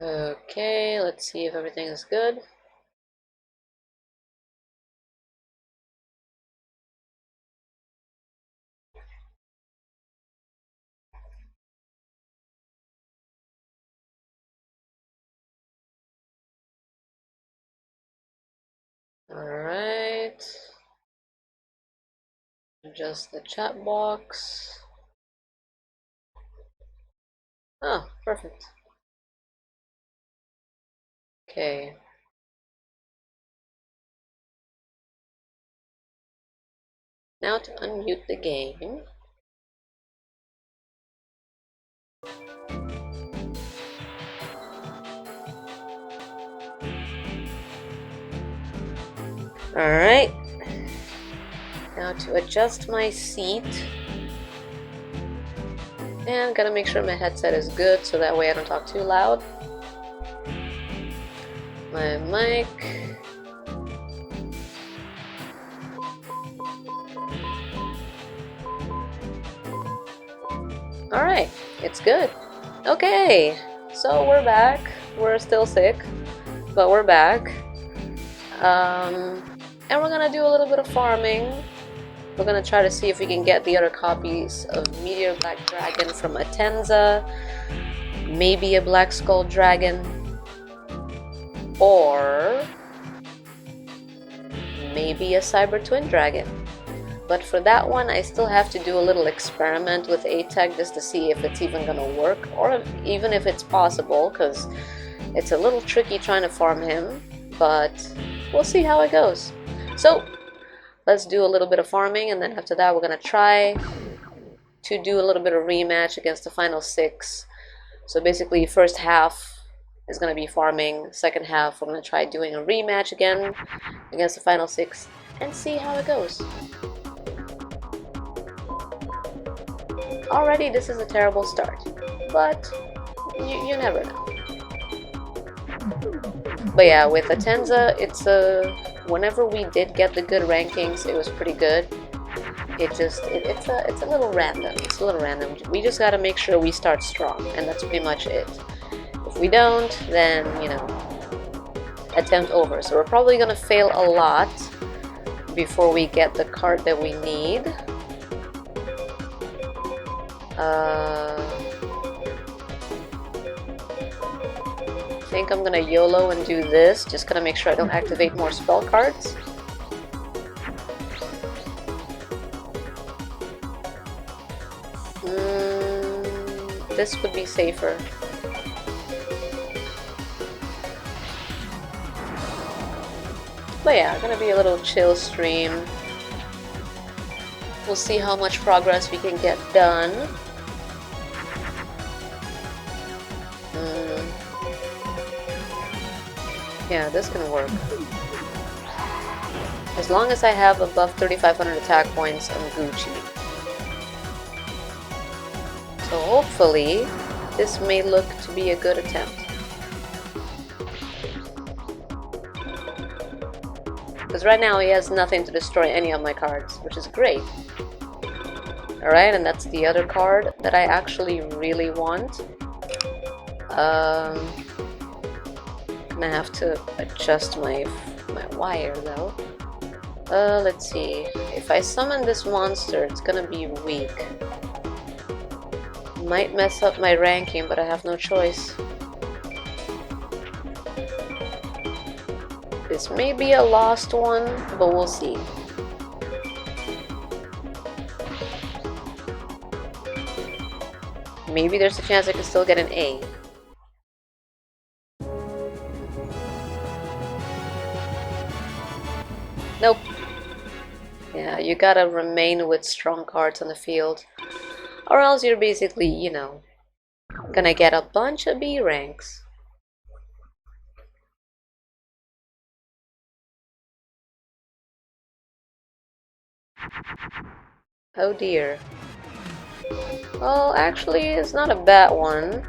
Okay, let's see if everything is good. Alright. Adjust the chat box. Oh, perfect. Okay. Now to unmute the game. Alright. Now to adjust my seat. And gotta make sure my headset is good so that way I don't talk too loud. My mic. Alright, it's good. Okay, so we're back. We're still sick, but we're back. And we're gonna do a little bit of farming. We're gonna try to see if we can get the other copies of Meteor Black Dragon from Atenza, maybe a Black Skull Dragon, or maybe a Cyber Twin Dragon. But for that one, I still have to do a little experiment with A-Tech just to see if it's even gonna work, or even if it's possible, because it's a little tricky trying to farm him, but we'll see how it goes. So, let's do a little bit of farming, and then after that we're gonna try to do a little bit of rematch against the final 6. So basically, first half is gonna be farming, second half we're gonna try doing a rematch again against the final 6 and see how it goes. Already this is a terrible start, but you never know. But yeah, with Atenza, it's whenever we did get the good rankings, it was pretty good. It's a little random. It's a little random. We just gotta make sure we start strong, and that's pretty much it. If we don't, then attempt over. So we're probably gonna fail a lot before we get the card that we need. I think I'm gonna YOLO and do this. Just gonna make sure I don't activate more spell cards. This would be safer. But yeah, gonna be a little chill stream. We'll see how much progress we can get done. Yeah, this can work. As long as I have above 3,500 attack points, I'm Gucci. So hopefully, this may look to be a good attempt. Because right now he has nothing to destroy any of my cards, which is great. Alright, and that's the other card that I actually really want. Gonna have to adjust my wire though. Let's see. If I summon this monster, it's gonna be weak. Might mess up my ranking, but I have no choice. This may be a lost one, but we'll see. Maybe there's a chance I can still get an A. Nope. Yeah, you gotta remain with strong cards on the field. Or else you're basically, gonna get a bunch of B ranks. Oh dear. Well, actually, it's not a bad one.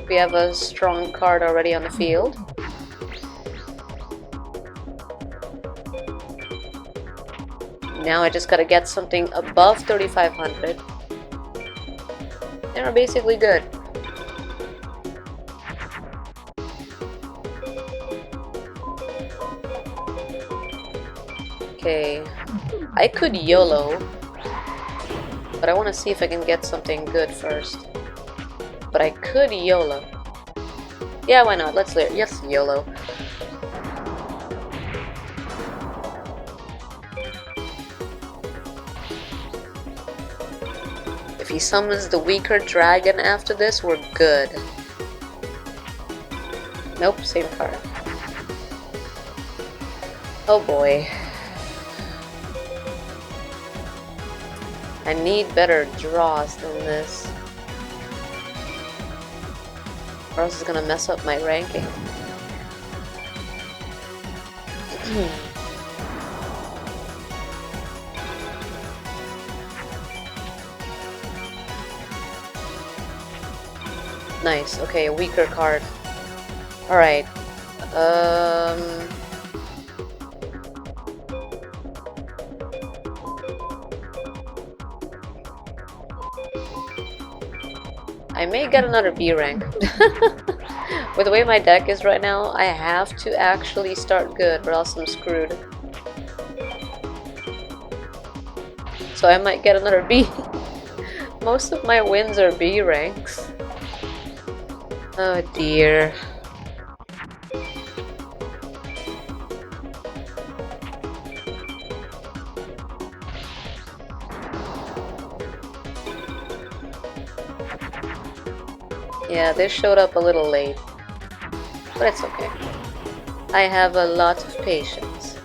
We have a strong card already on the field. Now I just gotta get something above 3,500. And we're basically good. Okay, I could YOLO, but I want to see if I can get something good first. But I could YOLO. Yeah, why not? Let's yes, YOLO. If he summons the weaker dragon after this, we're good. Nope, same card. Oh boy. I need better draws than this. Or else it's gonna mess up my ranking. Nice, okay, a weaker card. Alright. I may get another B rank. With the way my deck is right now, I have to actually start good or else I'm screwed. So I might get another B. Most of my wins are B ranks. Oh dear. Yeah, this showed up a little late. But it's okay. I have a lot of patience.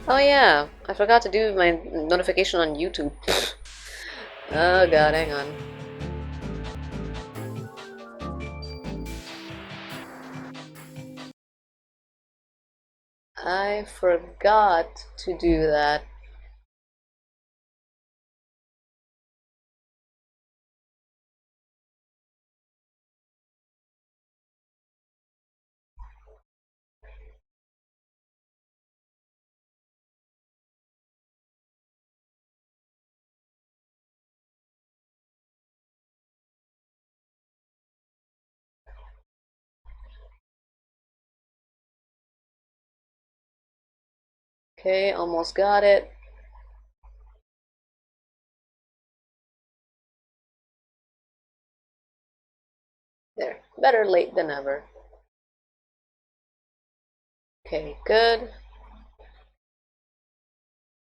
Oh yeah, I forgot to do my notification on YouTube. Oh god, hang on. I forgot to do that. Okay, almost got it. There, better late than never. Okay, good.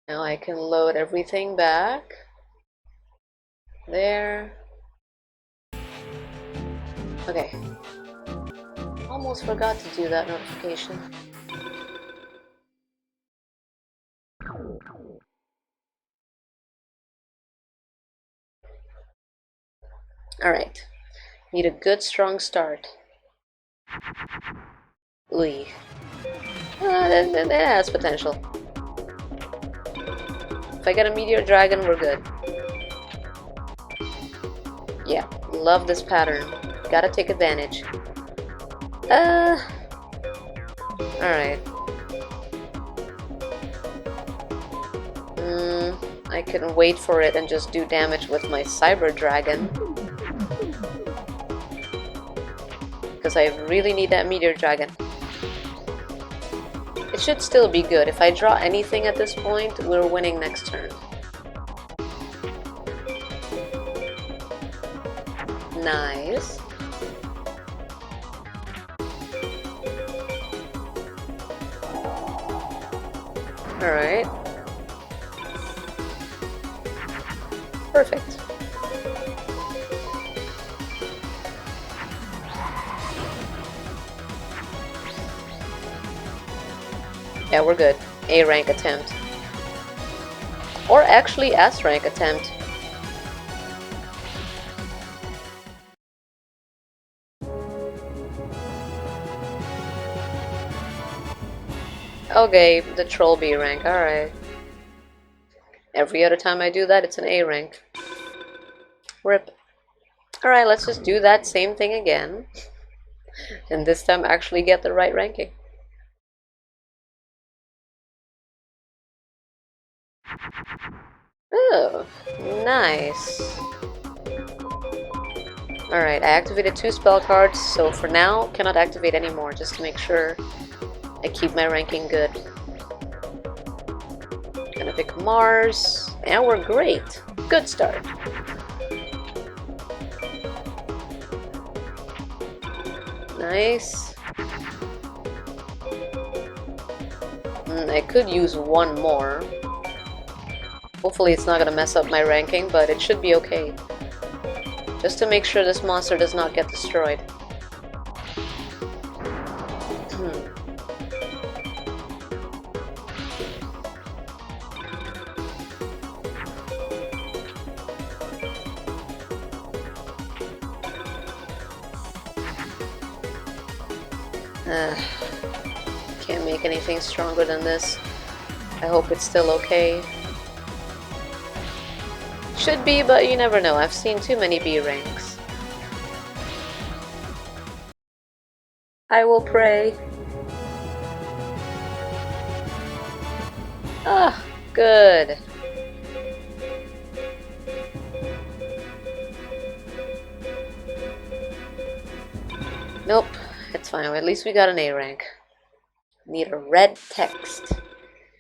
Now I can load everything back. There. Okay. Almost forgot to do that notification. Alright. Need a good strong start. Ooh. That has potential. If I get a Meteor Dragon, we're good. Yeah, love this pattern. Gotta take advantage. Alright. I can wait for it and just do damage with my Cyber Dragon. Because I really need that Meteor Dragon. It should still be good. If I draw anything at this point, we're winning next turn. Nice. Alright. Perfect. Yeah, we're good. A rank attempt. Or actually S rank attempt. Okay, the troll B rank, alright. Every other time I do that, it's an A rank. RIP. Alright, let's just do that same thing again. And this time actually get the right ranking. Oh, nice. Alright, I activated 2 spell cards, so for now, cannot activate any more, just to make sure I keep my ranking good. Gonna pick Mars, and we're great. Good start. Nice. I could use one more. Hopefully it's not gonna mess up my ranking, but it should be okay. Just to make sure this monster does not get destroyed. Can't make anything stronger than this. I hope it's still okay. Should be, but you never know. I've seen too many B ranks. I will pray. Ah, good. Nope, it's fine. At least we got an A rank. Need a red text.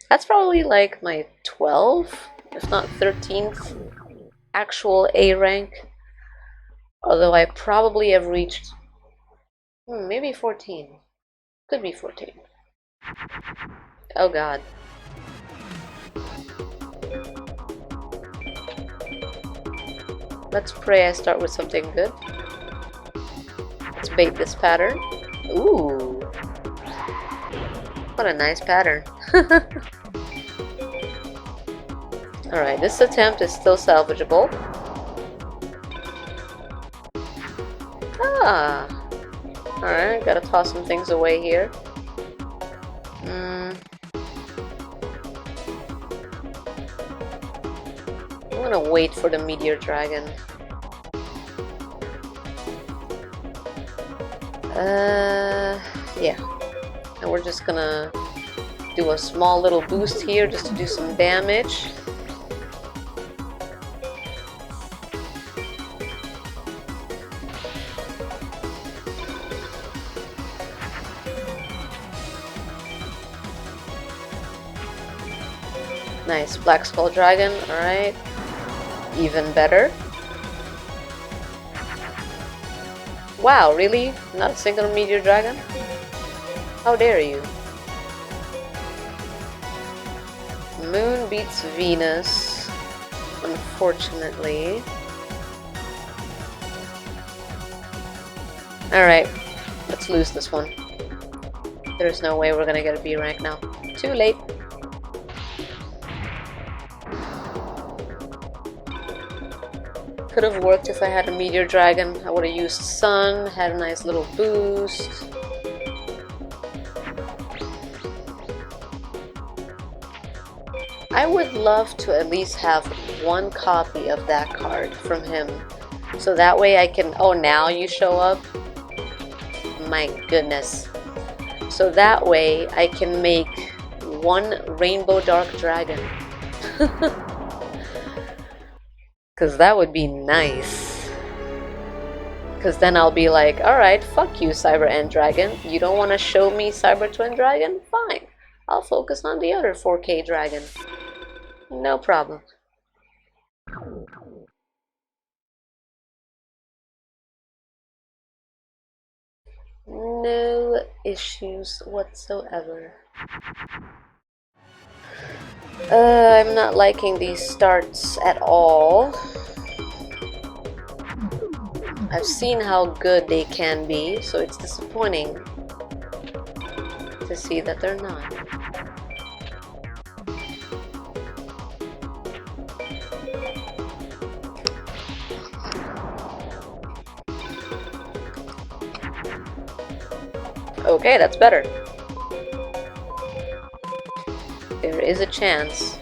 That's probably like my 12th, if not 13th actual A rank. Although I probably have reached maybe 14. Could be 14. Oh god. Let's pray I start with something good. Let's bait this pattern. Ooh. What a nice pattern. Alright, this attempt is still salvageable. Ah. Alright, gotta toss some things away here. I'm gonna wait for the Meteor Dragon. Yeah. And we're just gonna do a small little boost here just to do some damage. Nice, Black Skull Dragon, alright. Even better. Wow, really? Not a single Meteor Dragon? How dare you? Moon beats Venus, unfortunately. Alright, let's lose this one. There's no way we're gonna get a B rank now. Too late. Could have worked if I had a Meteor Dragon. I would have used Sun, had a nice little boost. I would love to at least have one copy of that card from him. So that way I can... Oh, now you show up? My goodness. So that way I can make one Rainbow Dark Dragon. Because that would be nice. Because then I'll be like, alright, fuck you, Cyber End Dragon. You don't want to show me Cyber Twin Dragon? Fine. I'll focus on the other 4K dragon. No problem. No issues whatsoever. I'm not liking these starts at all. I've seen how good they can be, so it's disappointing to see that they're not. Okay, that's better. There is a chance.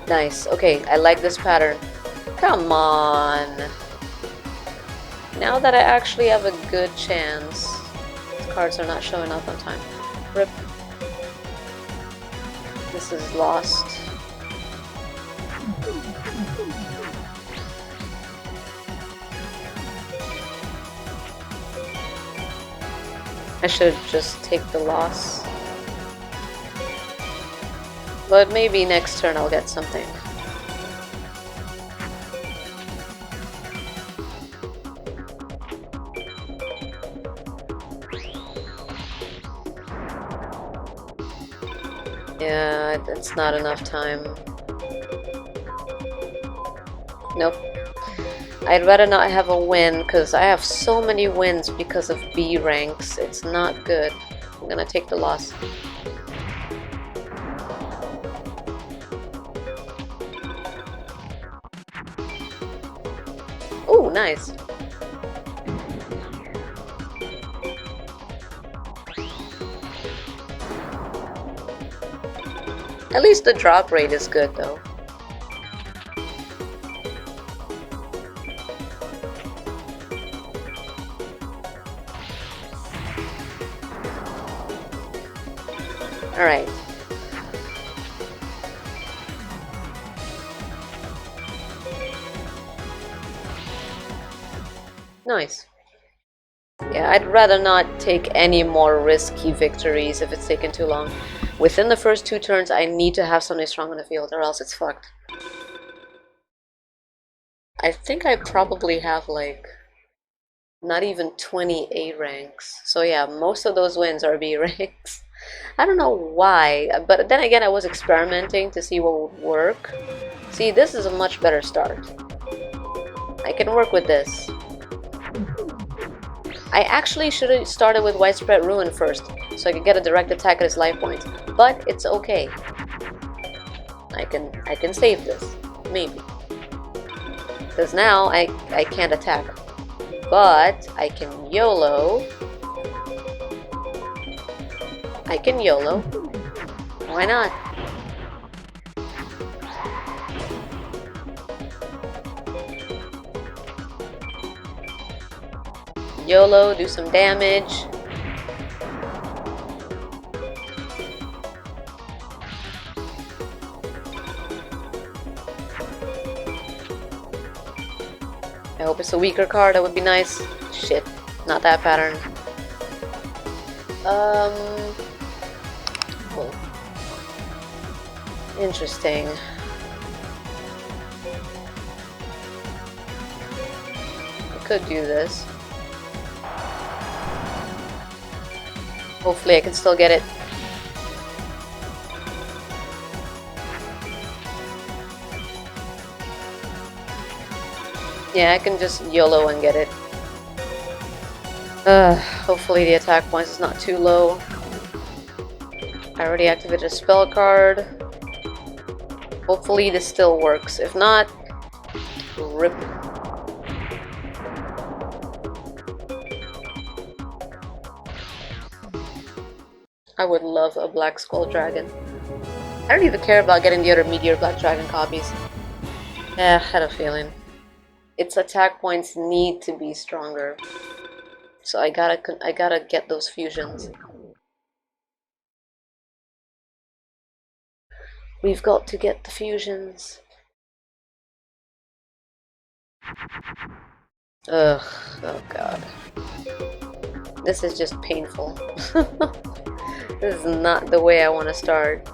Nice. Okay, I like this pattern. Come on. Now that I actually have a good chance. These cards are not showing up on time. Rip. This is lost. I should just take the loss. But maybe next turn I'll get something. Yeah, it's not enough time. Nope. I'd rather not have a win, because I have so many wins because of B ranks. It's not good. I'm gonna take the loss. Ooh, nice. At least the drop rate is good, though. Alright. Nice. Yeah, I'd rather not take any more risky victories if it's taken too long. Within the first 2 turns, I need to have something strong on the field, or else it's fucked. I think I probably have, like, not even 20 A ranks. So yeah, most of those wins are B ranks. I don't know why, but then again, I was experimenting to see what would work. See, this is a much better start. I can work with this. I actually should have started with Widespread Ruin first, so I could get a direct attack at his life points. But it's okay. I can save this. Maybe. Because now I can't attack. But I can YOLO. I can YOLO. Why not? YOLO, do some damage. I hope it's a weaker card, that would be nice. Shit, not that pattern. Oh. Interesting. I could do this. Hopefully I can still get it. Yeah, I can just YOLO and get it. Hopefully the attack points is not too low. I already activated a spell card. Hopefully this still works. If not, rip. I would love a Black Skull Dragon. I don't even care about getting the other Meteor Black Dragon copies. Yeah, I had a feeling. Its attack points need to be stronger. So I gotta get those fusions. We've got to get the fusions. Ugh, oh god. This is just painful. This is not the way I want to start.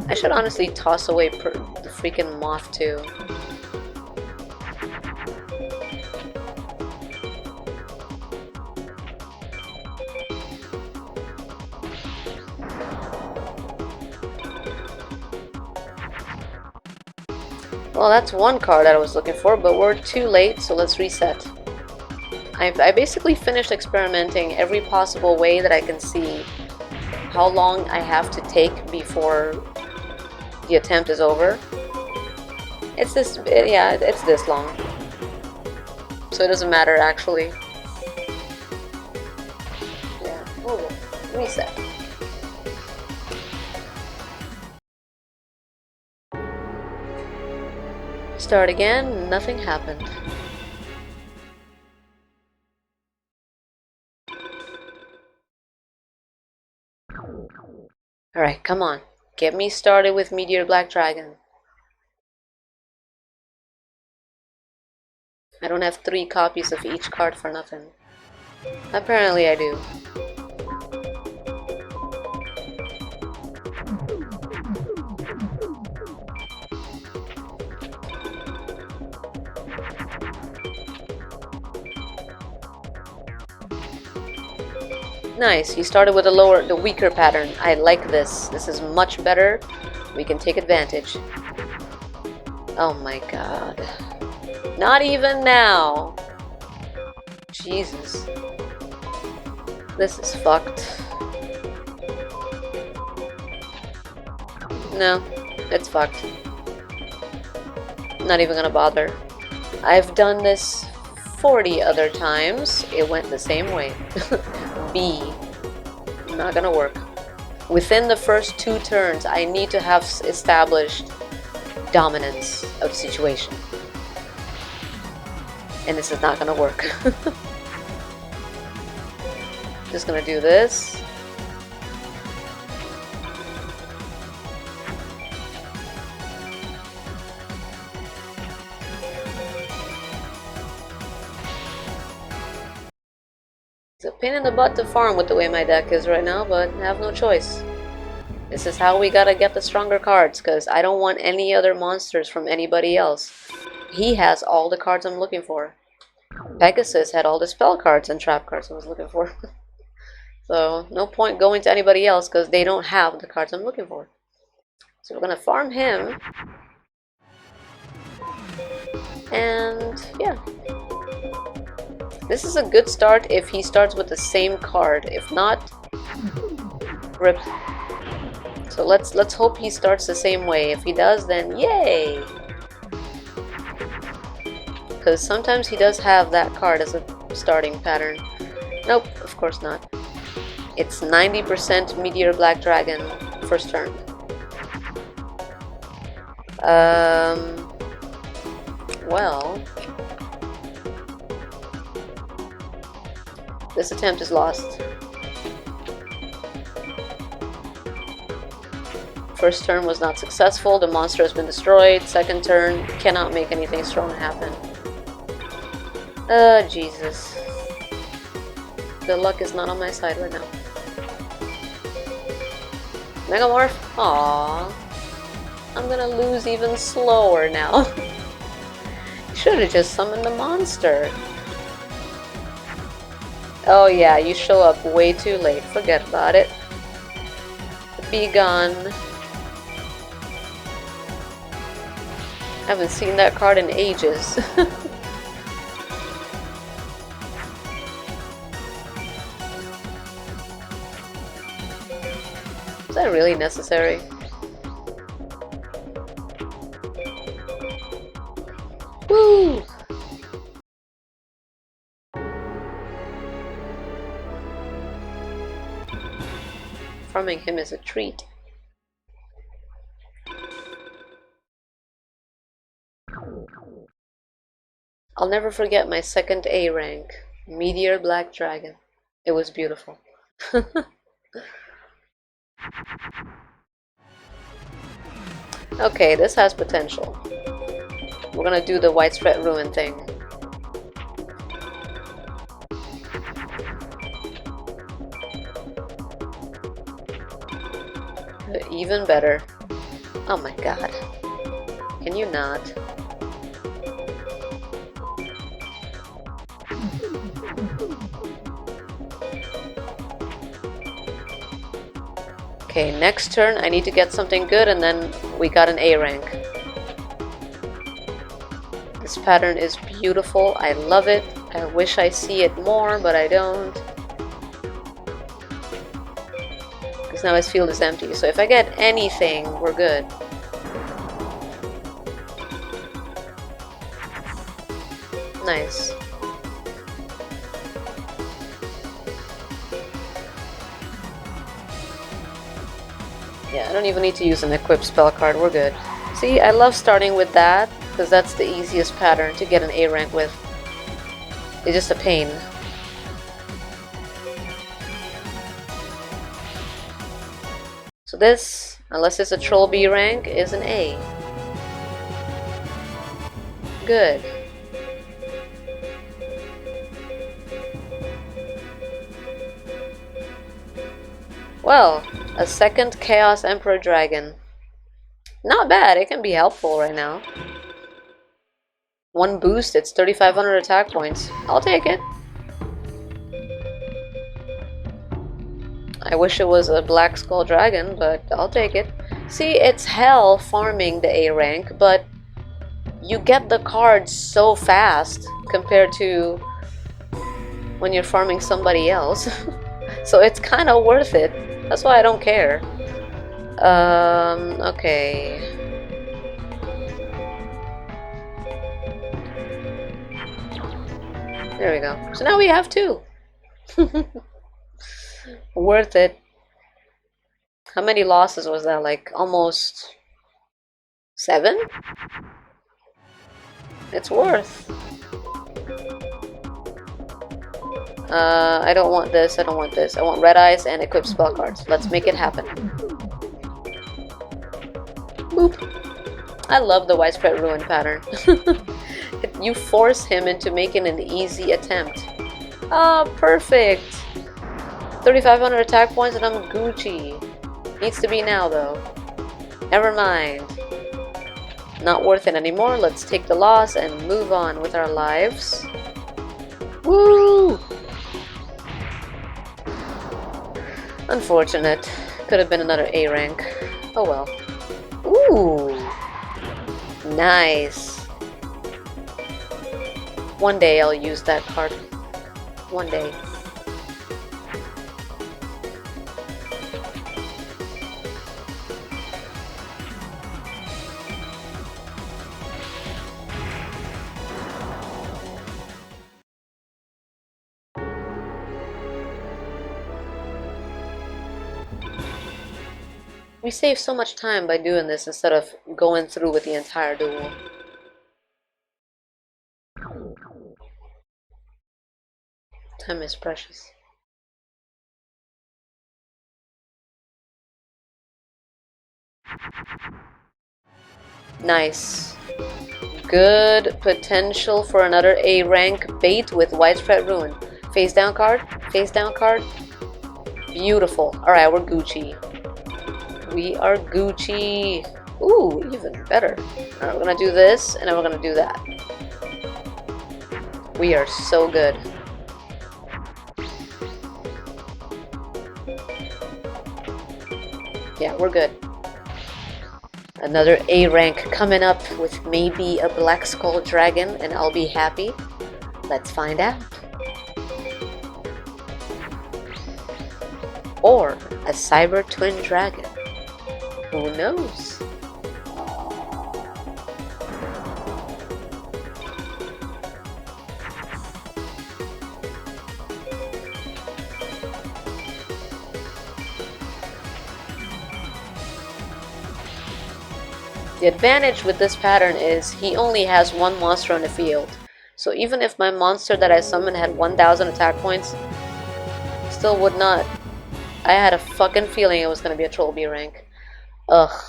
I should honestly toss away the freaking moth too. Well, that's one card that I was looking for, but we're too late, so let's reset. I basically finished experimenting every possible way that I can see how long I have to take before the attempt is over. It's this, yeah, it's this long. So it doesn't matter actually. Yeah, oh, reset. Start again, nothing happened. Alright, come on. Get me started with Meteor Black Dragon. I don't have 3 copies of each card for nothing. Apparently I do. Nice, he started with the weaker pattern. I like this. This is much better. We can take advantage. Oh my god. Not even now. Jesus. This is fucked. No, it's fucked. Not even gonna bother. I've done this 40 other times. It went the same way. B. Not gonna work. Within the first 2 turns, I need to have established dominance of the situation. And this is not gonna work. Just gonna do this. It's a pain in the butt to farm with the way my deck is right now, but I have no choice. This is how we gotta get the stronger cards, because I don't want any other monsters from anybody else. He has all the cards I'm looking for. Pegasus had all the spell cards and trap cards I was looking for. So, no point going to anybody else, because they don't have the cards I'm looking for. So we're gonna farm him. And, yeah. This is a good start if he starts with the same card. If not, rip. So let's hope he starts the same way. If he does, then yay! Because sometimes he does have that card as a starting pattern. Nope, of course not. It's 90% Meteor Black Dragon first turn. Well, this attempt is lost. First turn was not successful, the monster has been destroyed. Second turn, cannot make anything strong happen. Jesus. The luck is not on my side right now. Megamorph? Aww. I'm gonna lose even slower now. Should've just summoned the monster. Oh yeah, you show up way too late. Forget about it. Be gone. Haven't seen that card in ages. Is that really necessary? Woo! Farming him is a treat. I'll never forget my second A rank, Meteor Black Dragon. It was beautiful. Okay, this has potential. We're gonna do the widespread ruin thing. Even better. Oh my god. Can you not? Okay, next turn I need to get something good and then we got an A rank. This pattern is beautiful. I love it. I wish I see it more, but I don't. Because now his field is empty. So if I get anything, we're good. Nice. Yeah, I don't even need to use an equip spell card. We're good. See, I love starting with that. because that's the easiest pattern to get an A rank with. It's just a pain. So this, unless it's a troll B rank, is an A. Good. Well, a second Chaos Emperor Dragon. Not bad, it can be helpful right now. One boost, it's 3,500 attack points. I'll take it. I wish it was a Black Skull Dragon, but I'll take it. See, it's hell farming the A rank, but you get the cards so fast compared to when you're farming somebody else. So it's kind of worth it. That's why I don't care. Okay. There we go. So now we have two. Worth it. How many losses was that? Like almost 7? It's worth. I don't want this, I don't want this. I want red eyes and equip spell cards. Let's make it happen. Boop. I love the widespread ruin pattern. You force him into making an easy attempt. Ah, perfect! 3,500 attack points and I'm Gucci. Needs to be now though. Never mind. Not worth it anymore. Let's take the loss and move on with our lives. Woo! Unfortunate. Could have been another A rank. Oh well. Ooh! Nice. One day I'll use that card. One day. We save so much time by doing this instead of going through with the entire duel. Time is precious. Nice. Good potential for another A rank bait with widespread ruin. Face down card, face down card. Beautiful. Alright, we're Gucci. We are Gucci. Ooh, even better. Alright, we're gonna do this, and then we're gonna do that. We are so good. Yeah, we're good. Another A rank coming up with maybe a Black Skull Dragon, and I'll be happy. Let's find out. Or a Cyber Twin Dragon. Who knows? The advantage with this pattern is he only has one monster on the field. So even if my monster that I summoned had 1,000 attack points, still would not. I had a fucking feeling it was going to be a Troll B rank. Ugh.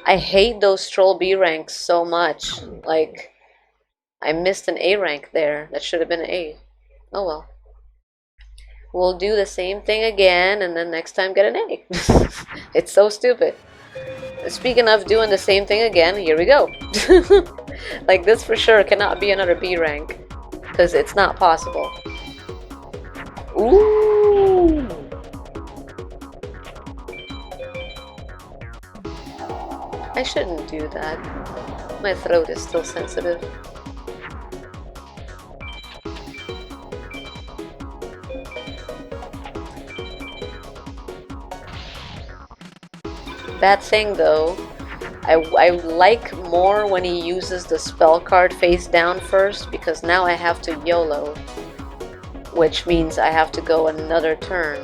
I hate those Troll B ranks so much. Like, I missed an A rank there. That should have been an A. Oh well. We'll do the same thing again and then next time get an A. It's so stupid. Speaking of doing the same thing again, here we go. Like, this for sure cannot be another B rank. Because it's not possible. Ooh! I shouldn't do that. My throat is still sensitive. Bad thing though, I like more when he uses the spell card face down first, because now I have to YOLO, which means I have to go another turn.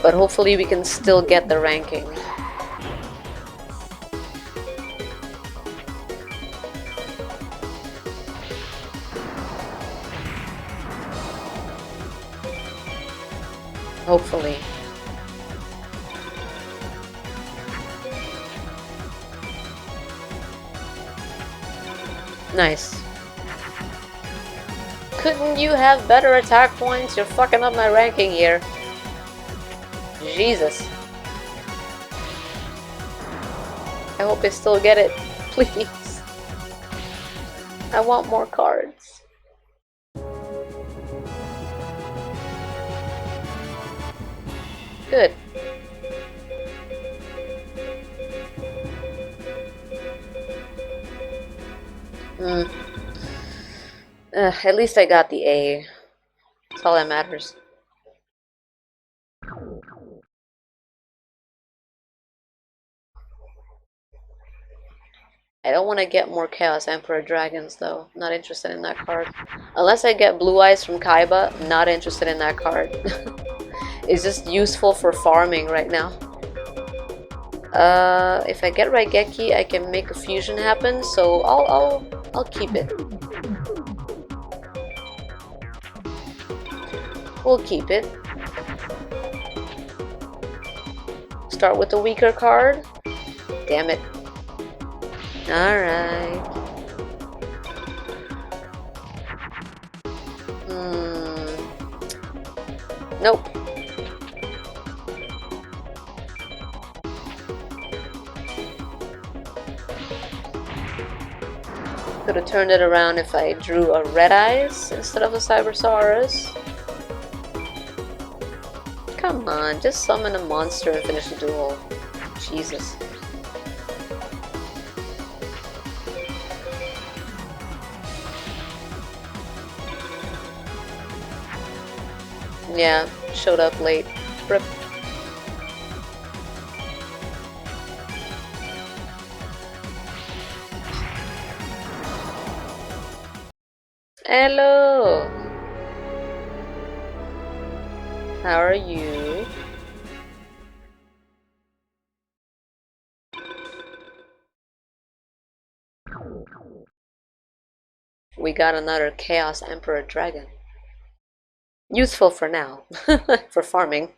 But hopefully we can still get the ranking. Hopefully. Nice. Couldn't you have better attack points? You're fucking up my ranking here. Jesus. I hope I still get it. Please. I want more cards. Good. At least I got the A. That's all that matters. I don't want to get more Chaos Emperor Dragons, though. Not interested in that card. Unless I get Blue Eyes from Kaiba, not interested in that card. It's just useful for farming right now. If I get Raigeki, I can make a fusion happen, so I'll keep it. We'll keep it. Start with the weaker card. Damn it. Alright. Nope. Could have turned it around if I drew a Red Eyes instead of a Cybersaurus. Come on, just summon a monster and finish the duel. Jesus. Yeah, showed up late. Rip. Hello! How are you? We got another Chaos Emperor Dragon. Useful for now. For farming.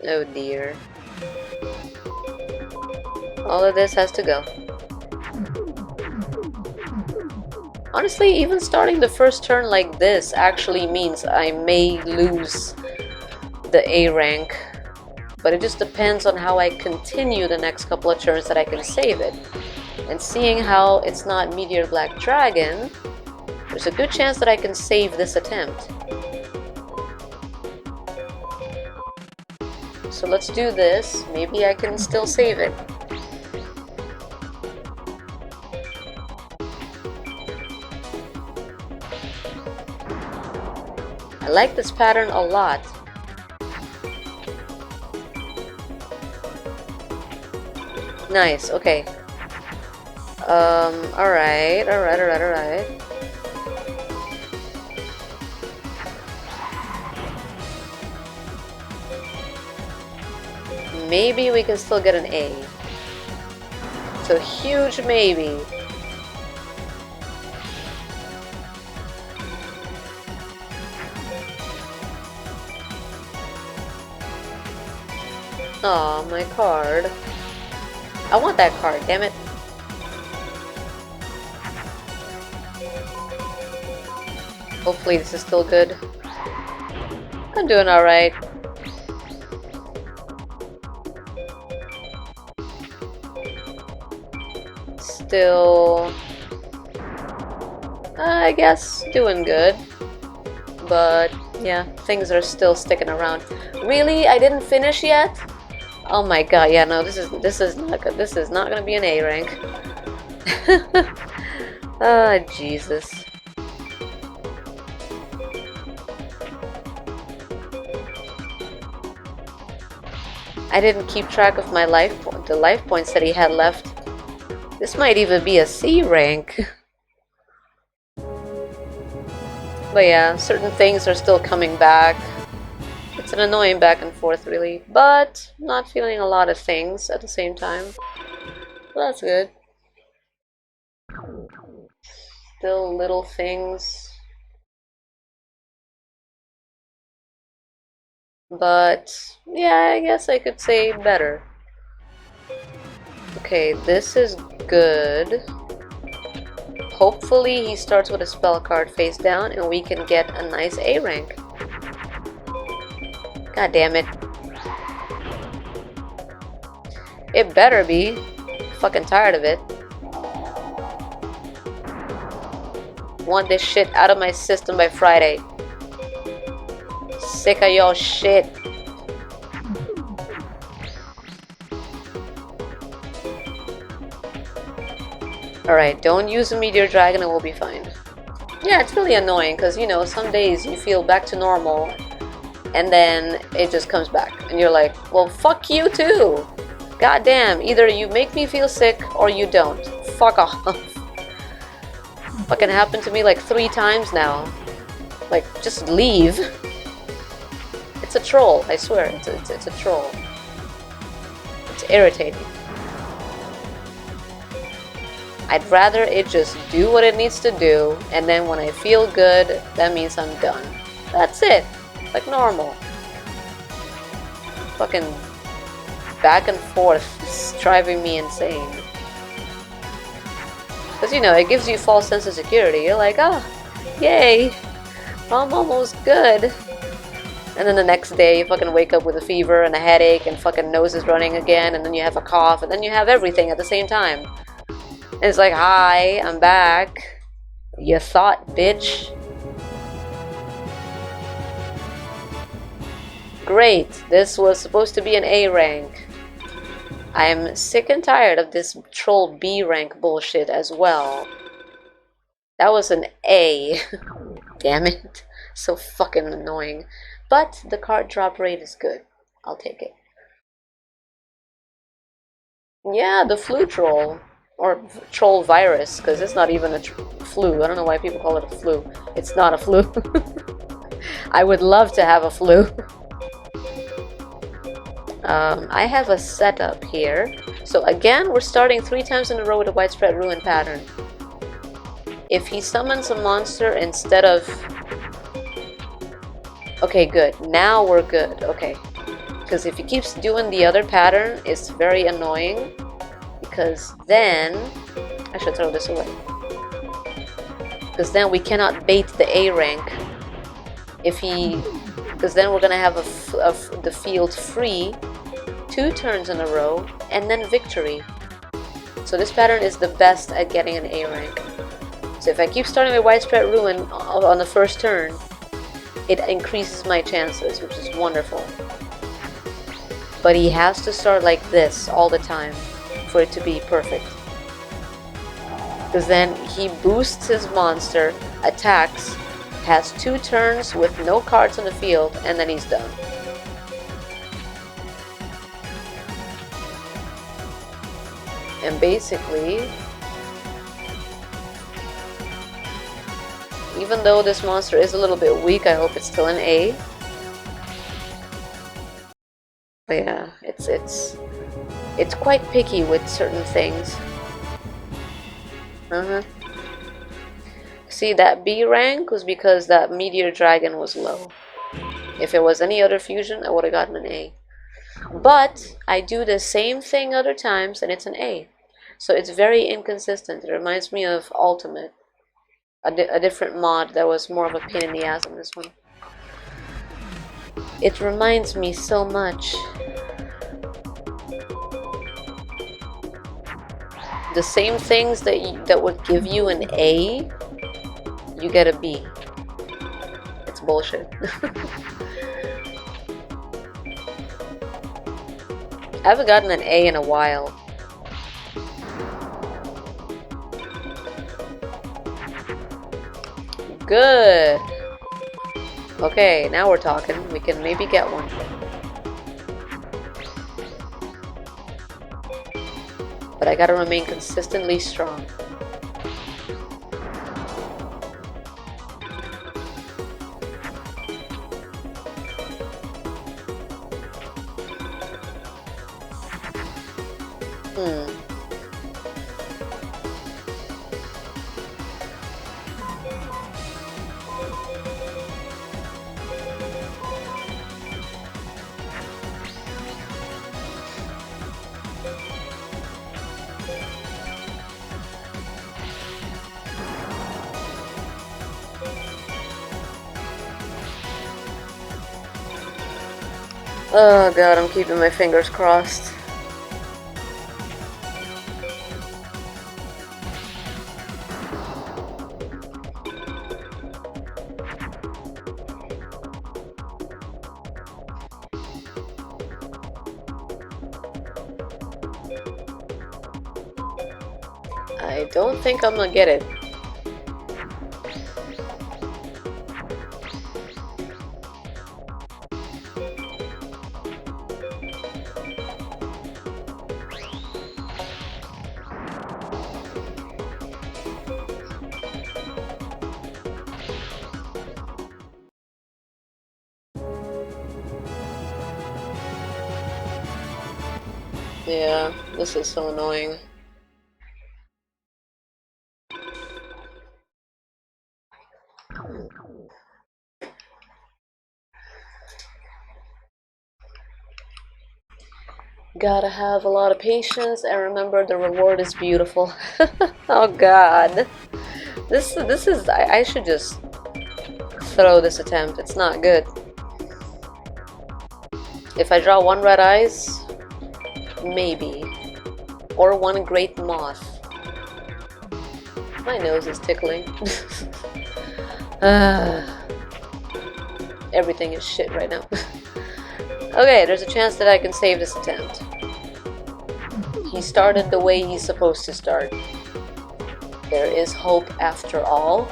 Oh dear. All of this has to go. Honestly, even starting the first turn like this actually means I may lose the A rank. But it just depends on how I continue the next couple of turns that I can save it. And seeing how it's not Meteor Black Dragon, there's a good chance that I can save this attempt. So let's do this. Maybe I can still save it. I like this pattern a lot. Nice, okay. Alright. Maybe we can still get an A. It's a huge maybe. Aw, my card. I want that card, damn it. Hopefully this is still good. I'm doing alright. Still, I guess, doing good. But yeah, things are still sticking around. Really? I didn't finish yet? Oh my god, yeah, no, this is not good. This is not gonna be an A rank. Ah, Jesus. I didn't keep track of my the life points that he had left. This might even be a C rank. But yeah, certain things are still coming back. It's an annoying back and forth, really, but not feeling a lot of things at the same time. Well, that's good. Still little things. But, yeah, I guess I could say better. Okay, this is good. Hopefully he starts with a spell card face down and we can get a nice A rank. God damn it. It better be. Fucking tired of it. Want this shit out of my system by Friday. Sick of your shit. Alright, don't use a Meteor Dragon and we'll be fine. Yeah, it's really annoying because, you know, some days you feel back to normal and then it just comes back. And you're like, well, fuck you too. God damn, either you make me feel sick or you don't. Fuck off. Fucking happened to me like 3 times now. Like, just leave. It's a troll, I swear. It's a troll. It's irritating. I'd rather it just do what it needs to do, and then when I feel good, that means I'm done. That's it. Like normal. Fucking back and forth. It's driving me insane. Because, you know, it gives you false sense of security. You're like, ah, yay, I'm almost good. And then the next day, you fucking wake up with a fever and a headache and fucking nose is running again, and then you have a cough, and then you have everything at the same time. And it's like, hi, I'm back. You thought, bitch. Great, this was supposed to be an A rank. I'm sick and tired of this troll B rank bullshit as well. That was an A. Damn it. So fucking annoying. But the card drop rate is good. I'll take it. Yeah, the flu troll. Or troll virus, because it's not even a flu. I don't know why people call it a flu. It's not a flu. I would love to have a flu. I have a setup here. So again, we're starting 3 times in a row with a widespread ruin pattern. If he summons a monster instead of... Okay, good. Now we're good. Okay. Because if he keeps doing the other pattern, it's very annoying. Because then... I should throw this away. Because then we cannot bait the A rank. If he... Because then we're going to have the field free 2 turns in a row, and then victory. So this pattern is the best at getting an A rank. So if I keep starting with widespread ruin on the first turn, it increases my chances, which is wonderful. But he has to start like this all the time for it to be perfect. Because then he boosts his monster, attacks, has 2 turns with no cards on the field, and then he's done. And basically, even though this monster is a little bit weak, I hope it's still an A. But yeah, it's quite picky with certain things. See, that B rank was because that Meteor Dragon was low. If it was any other fusion, I would have gotten an A. But I do the same thing other times and it's an A. So it's very inconsistent. It reminds me of Ultimate. A different mod that was more of a pain in the ass than this one. It reminds me so much. The same things that would give you an A, you get a B. It's bullshit. I haven't gotten an A in a while. Good. Okay, now we're talking. We can maybe get one. But I gotta remain consistently strong. Oh god, I'm keeping my fingers crossed. I don't think I'm gonna get it. Yeah, this is so annoying. Gotta have a lot of patience and remember the reward is beautiful. Oh god. This is I should just throw this attempt. It's not good. If I draw one red eyes, maybe. Or one great moth. My nose is tickling. Everything is shit right now. Okay, there's a chance that I can save this attempt. He started the way he's supposed to start. There is hope after all.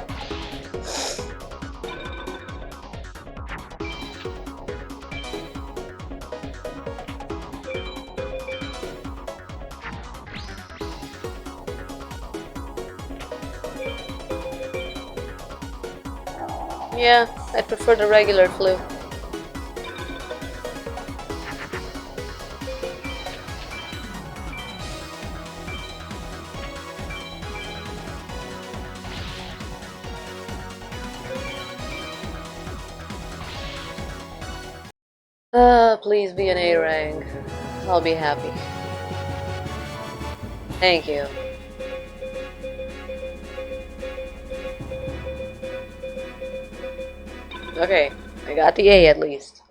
Yeah, I prefer the regular flu. Please be an A rank. I'll be happy. Thank you. Okay, I got the A at least.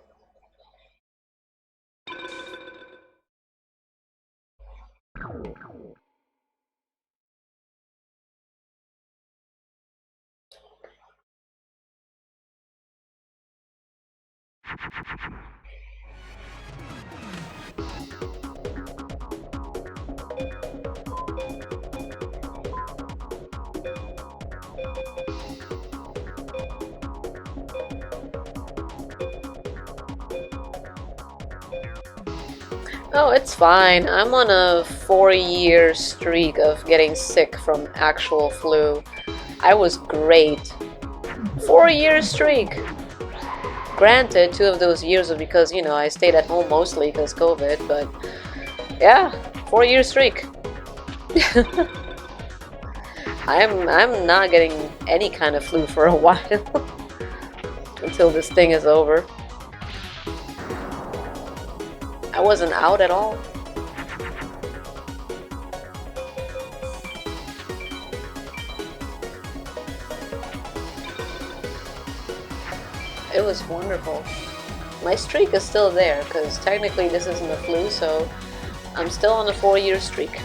Oh, it's fine. I'm on a 4-year streak of getting sick from actual flu. I was great. 4-year streak! Granted, 2 of those years were because, you know, I stayed at home mostly because COVID, but yeah, 4-year streak. I'm not getting any kind of flu for a while until this thing is over. I wasn't out at all. It was wonderful. My streak is still there, because technically this isn't a flu, so I'm still on a 4-year streak.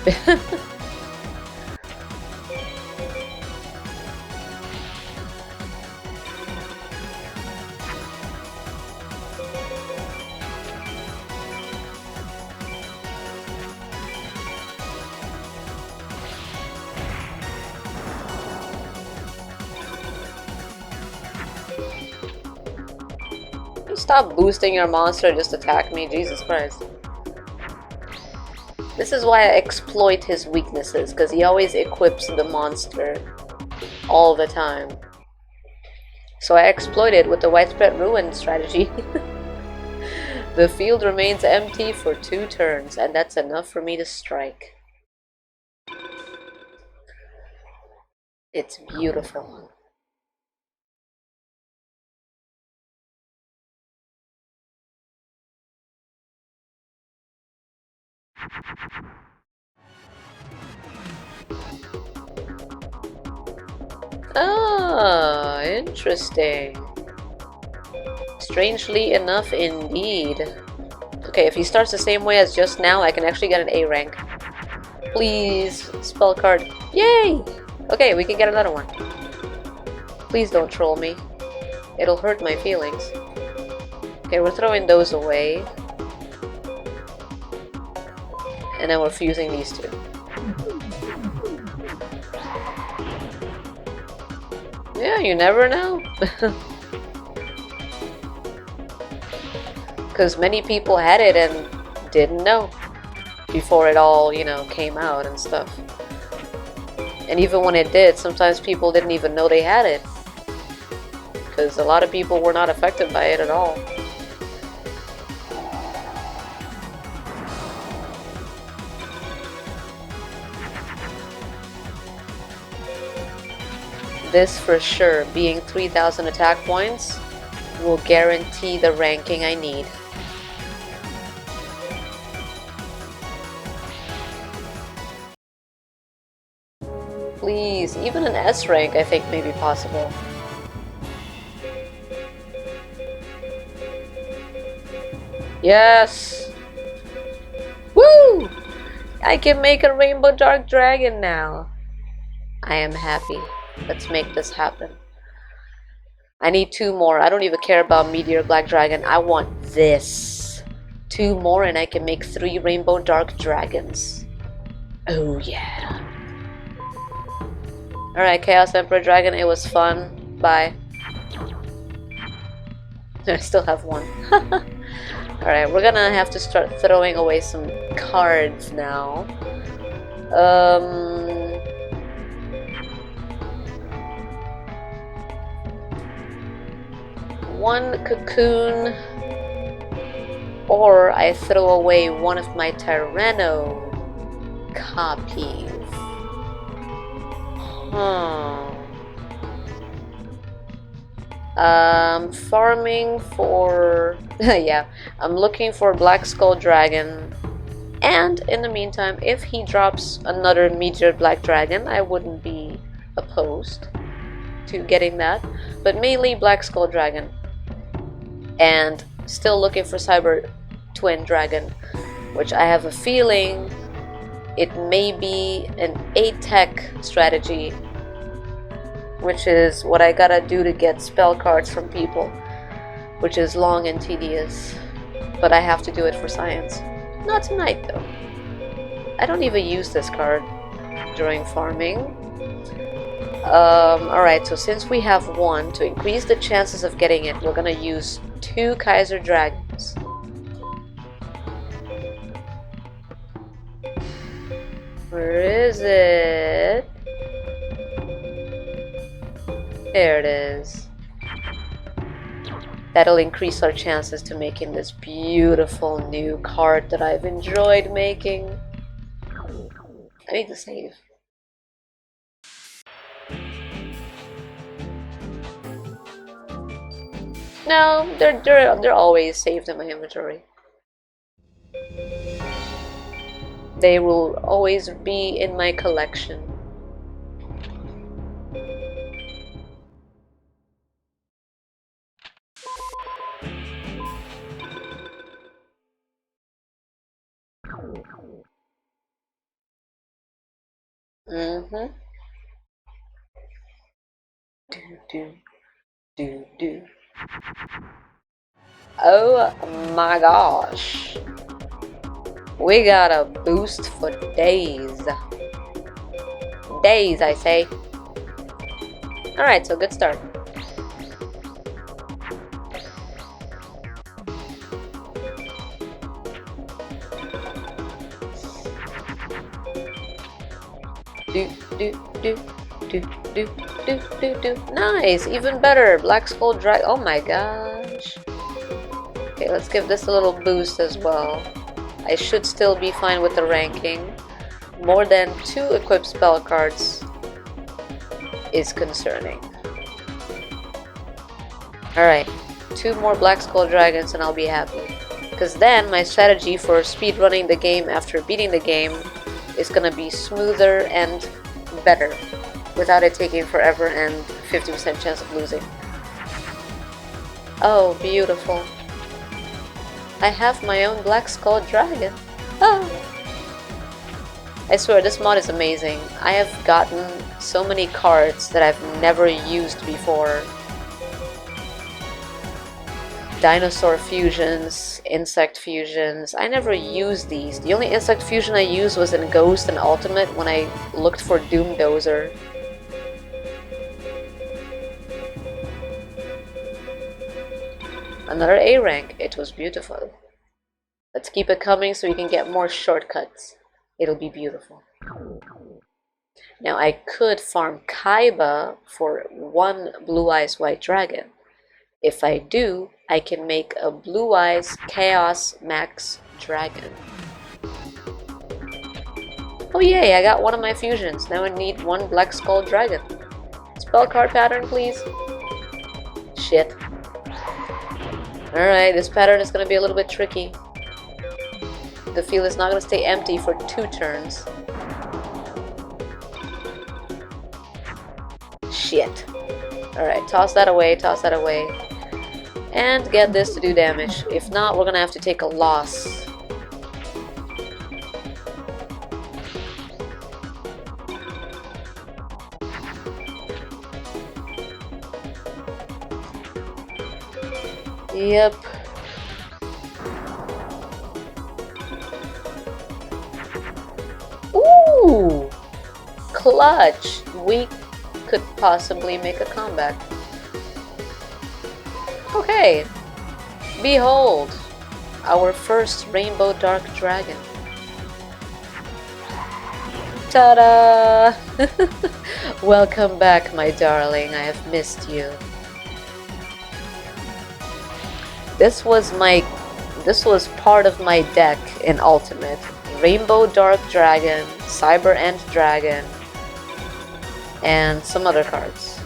Stop boosting your monster, just attack me, Jesus Christ. This is why I exploit his weaknesses, because he always equips the monster all the time. So I exploit it with the widespread ruin strategy. The field remains empty for 2 turns, and that's enough for me to strike. It's beautiful. Ah, interesting. Strangely enough, indeed. Okay, if he starts the same way as just now, I can actually get an A rank. Please, spell card. Yay! Okay, we can get another one. Please don't troll me. It'll hurt my feelings. Okay, we're throwing those away. And then we're fusing these two. Yeah, you never know. Because many people had it and didn't know before it all, you know, came out and stuff. And even when it did, sometimes people didn't even know they had it. Because a lot of people were not affected by it at all. This for sure, being 3,000 attack points, will guarantee the ranking I need. Please, even an S rank I think may be possible. Yes! Woo! I can make a Rainbow Dark Dragon now. I am happy. Let's make this happen. I need 2 more. I don't even care about Meteor Black Dragon. I want this. 2 more and I can make 3 Rainbow Dark Dragons. Oh yeah. Alright, Chaos Emperor Dragon, it was fun. Bye. I still have 1. Alright, we're gonna have to start throwing away some cards now. One cocoon, or I throw away one of my Tyranno copies. Farming for yeah, I'm looking for Black Skull Dragon, and in the meantime, if he drops another Meteor Black Dragon, I wouldn't be opposed to getting that, but mainly Black Skull Dragon. And still looking for Cyber Twin Dragon, which I have a feeling it may be an A-Tech strategy, which is what I gotta do to get spell cards from people, which is long and tedious, but I have to do it for science. Not tonight though. I don't even use this card during farming. Alright, so since we have 1, to increase the chances of getting it, we're gonna use 2 Kaiser Dragons. Where is it? There it is. That'll increase our chances to making this beautiful new card that I've enjoyed making. I need to save. No, they're always saved in my inventory. They will always be in my collection. Mm-hmm. Do. Oh my gosh. We got a boost for days. Days, I say. Alright, so good start. Do. Nice, even better. Black Skull Drag. Oh my gosh. Okay, let's give this a little boost as well. I should still be fine with the ranking. More than 2 equipped spell cards is concerning. Alright, 2 more Black Skull Dragons and I'll be happy. Because then my strategy for speedrunning the game after beating the game is gonna be smoother and better, without it taking forever and 50% chance of losing. Oh, beautiful. I have my own Black Skull Dragon. Ah. I swear, this mod is amazing. I have gotten so many cards that I've never used before. Dinosaur fusions, insect fusions. I never used these. The only insect fusion I used was in Ghost and Ultimate when I looked for Doomdozer. Another A rank. It was beautiful. Let's keep it coming so we can get more shortcuts. It'll be beautiful. Now I could farm Kaiba for 1 Blue Eyes White Dragon. If I do, I can make a Blue Eyes Chaos Max Dragon. Oh yay, I got one of my fusions. Now I need 1 Black Skull Dragon. Spell card pattern, please. Shit. Alright, this pattern is gonna be a little bit tricky. The field is not gonna stay empty for 2 turns. Shit. Alright, toss that away, toss that away. And get this to do damage. If not, we're gonna have to take a loss. Yep. Ooh! Clutch! We could possibly make a comeback. Okay. Behold! Our first Rainbow Dark Dragon. Ta-da! Welcome back, my darling. I have missed you. This was part of my deck in Ultimate. Rainbow Dark Dragon, Cyber End Dragon, and some other cards.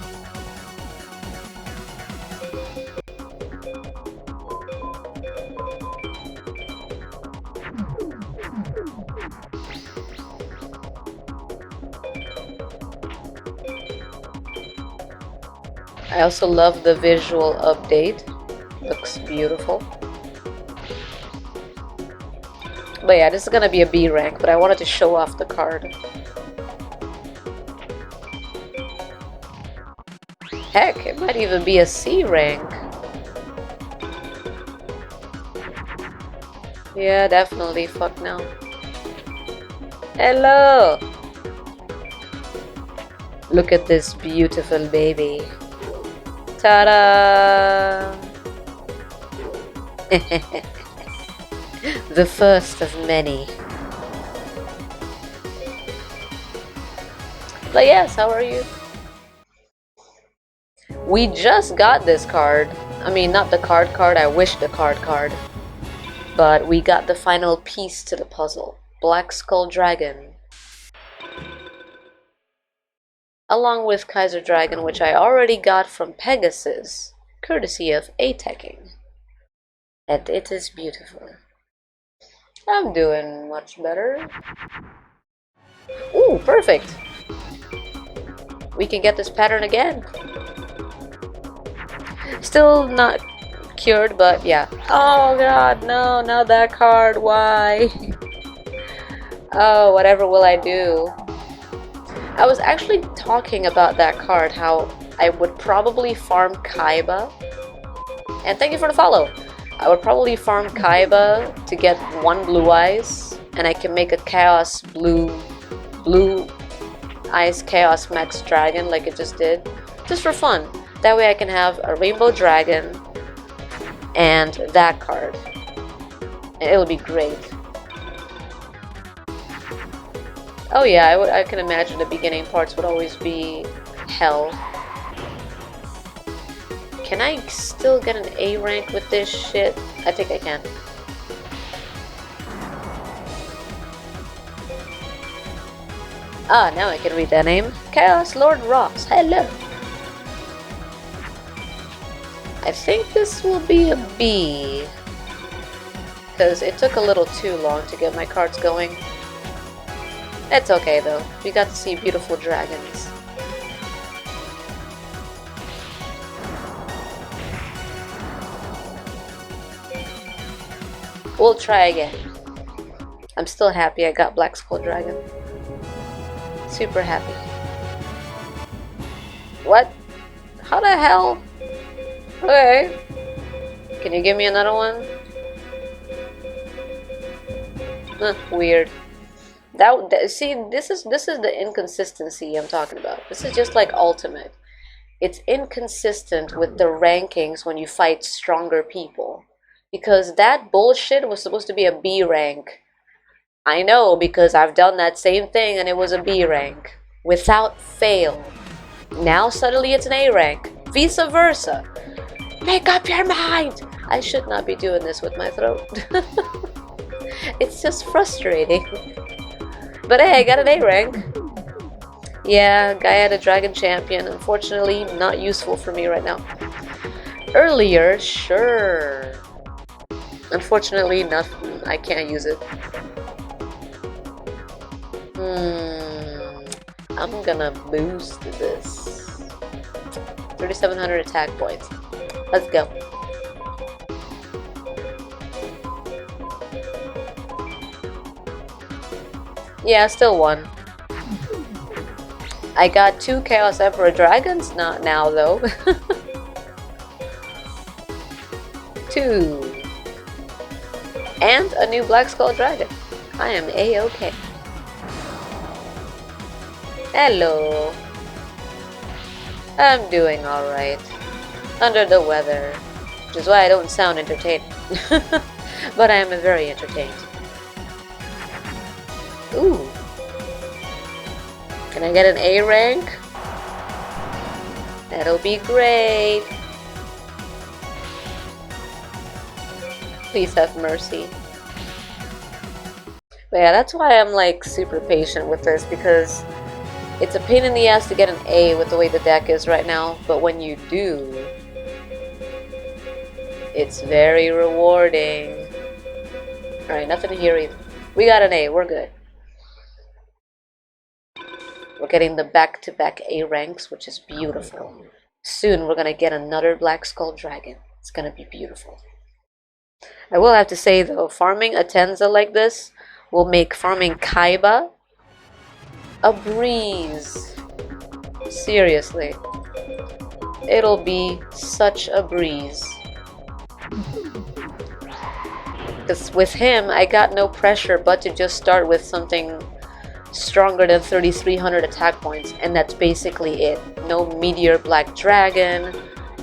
I also love the visual update. Looks beautiful. But yeah, this is gonna be a B rank, but I wanted to show off the card. Heck, it might even be a C rank. Yeah, definitely. Fuck no. Hello! Look at this beautiful baby. Ta-da! The first of many. But yes, how are you? We just got this card. I mean, not the card, I wish the card. But we got the final piece to the puzzle. Black Skull Dragon. Along with Kaiser Dragon, which I already got from Pegasus, courtesy of A-Teching. And it is beautiful. I'm doing much better. Ooh, perfect! We can get this pattern again. Still not cured, but yeah. Oh god, no, not that card, why? Oh, whatever will I do? I was actually talking about that card, how I would probably farm Kaiba. And thank you for the follow! I would probably farm Kaiba to get 1 Blue Eyes, and I can make a Chaos Blue Eyes Chaos Max Dragon like it just did. Just for fun. That way I can have a Rainbow Dragon and that card. And it'll be great. Oh yeah, I can imagine the beginning parts would always be hell. Can I still get an A rank with this shit? I think I can. Ah, now I can read that name. Chaos Lord Ross. Hello. I think this will be a B. Because it took a little too long to get my cards going. It's okay though. We got to see beautiful dragons. We'll try again. I'm still happy I got Black Skull Dragon. Super happy. What? How the hell? Okay. Can you give me another one? Weird. See, this is the inconsistency I'm talking about. This is just like ultimate. It's inconsistent with the rankings when you fight stronger people. Because that bullshit was supposed to be a B rank. I know, because I've done that same thing and it was a B rank. Without fail. Now suddenly it's an A rank. Vice versa. Make up your mind! I should not be doing this with my throat. It's just frustrating. But hey, I got an A rank. Yeah, guy had a dragon champion. Unfortunately, not useful for me right now. Earlier, sure. Unfortunately, nothing. I can't use it. I'm gonna boost this. 3,700 attack points. Let's go. Yeah, still won. I got 2 Chaos Emperor Dragons, not now though. 2. And a new Black Skull Dragon. I am A-okay. Hello. I'm doing alright. Under the weather. Which is why I don't sound entertained. But I am very entertained. Ooh. Can I get an A rank? That'll be great. Please have mercy. But yeah, that's why I'm like super patient with this, because it's a pain in the ass to get an A with the way the deck is right now, but when you do, it's very rewarding. Alright, nothing here either. We got an A, we're good. We're getting the back-to-back A ranks, which is beautiful. Soon we're gonna get another Black Skull Dragon. It's gonna be beautiful. I will have to say though, farming Atenza like this will make farming Kaiba a breeze. Seriously. It'll be such a breeze. Because with him, I got no pressure but to just start with something stronger than 3,300 attack points, and that's basically it. No Meteor Black Dragon,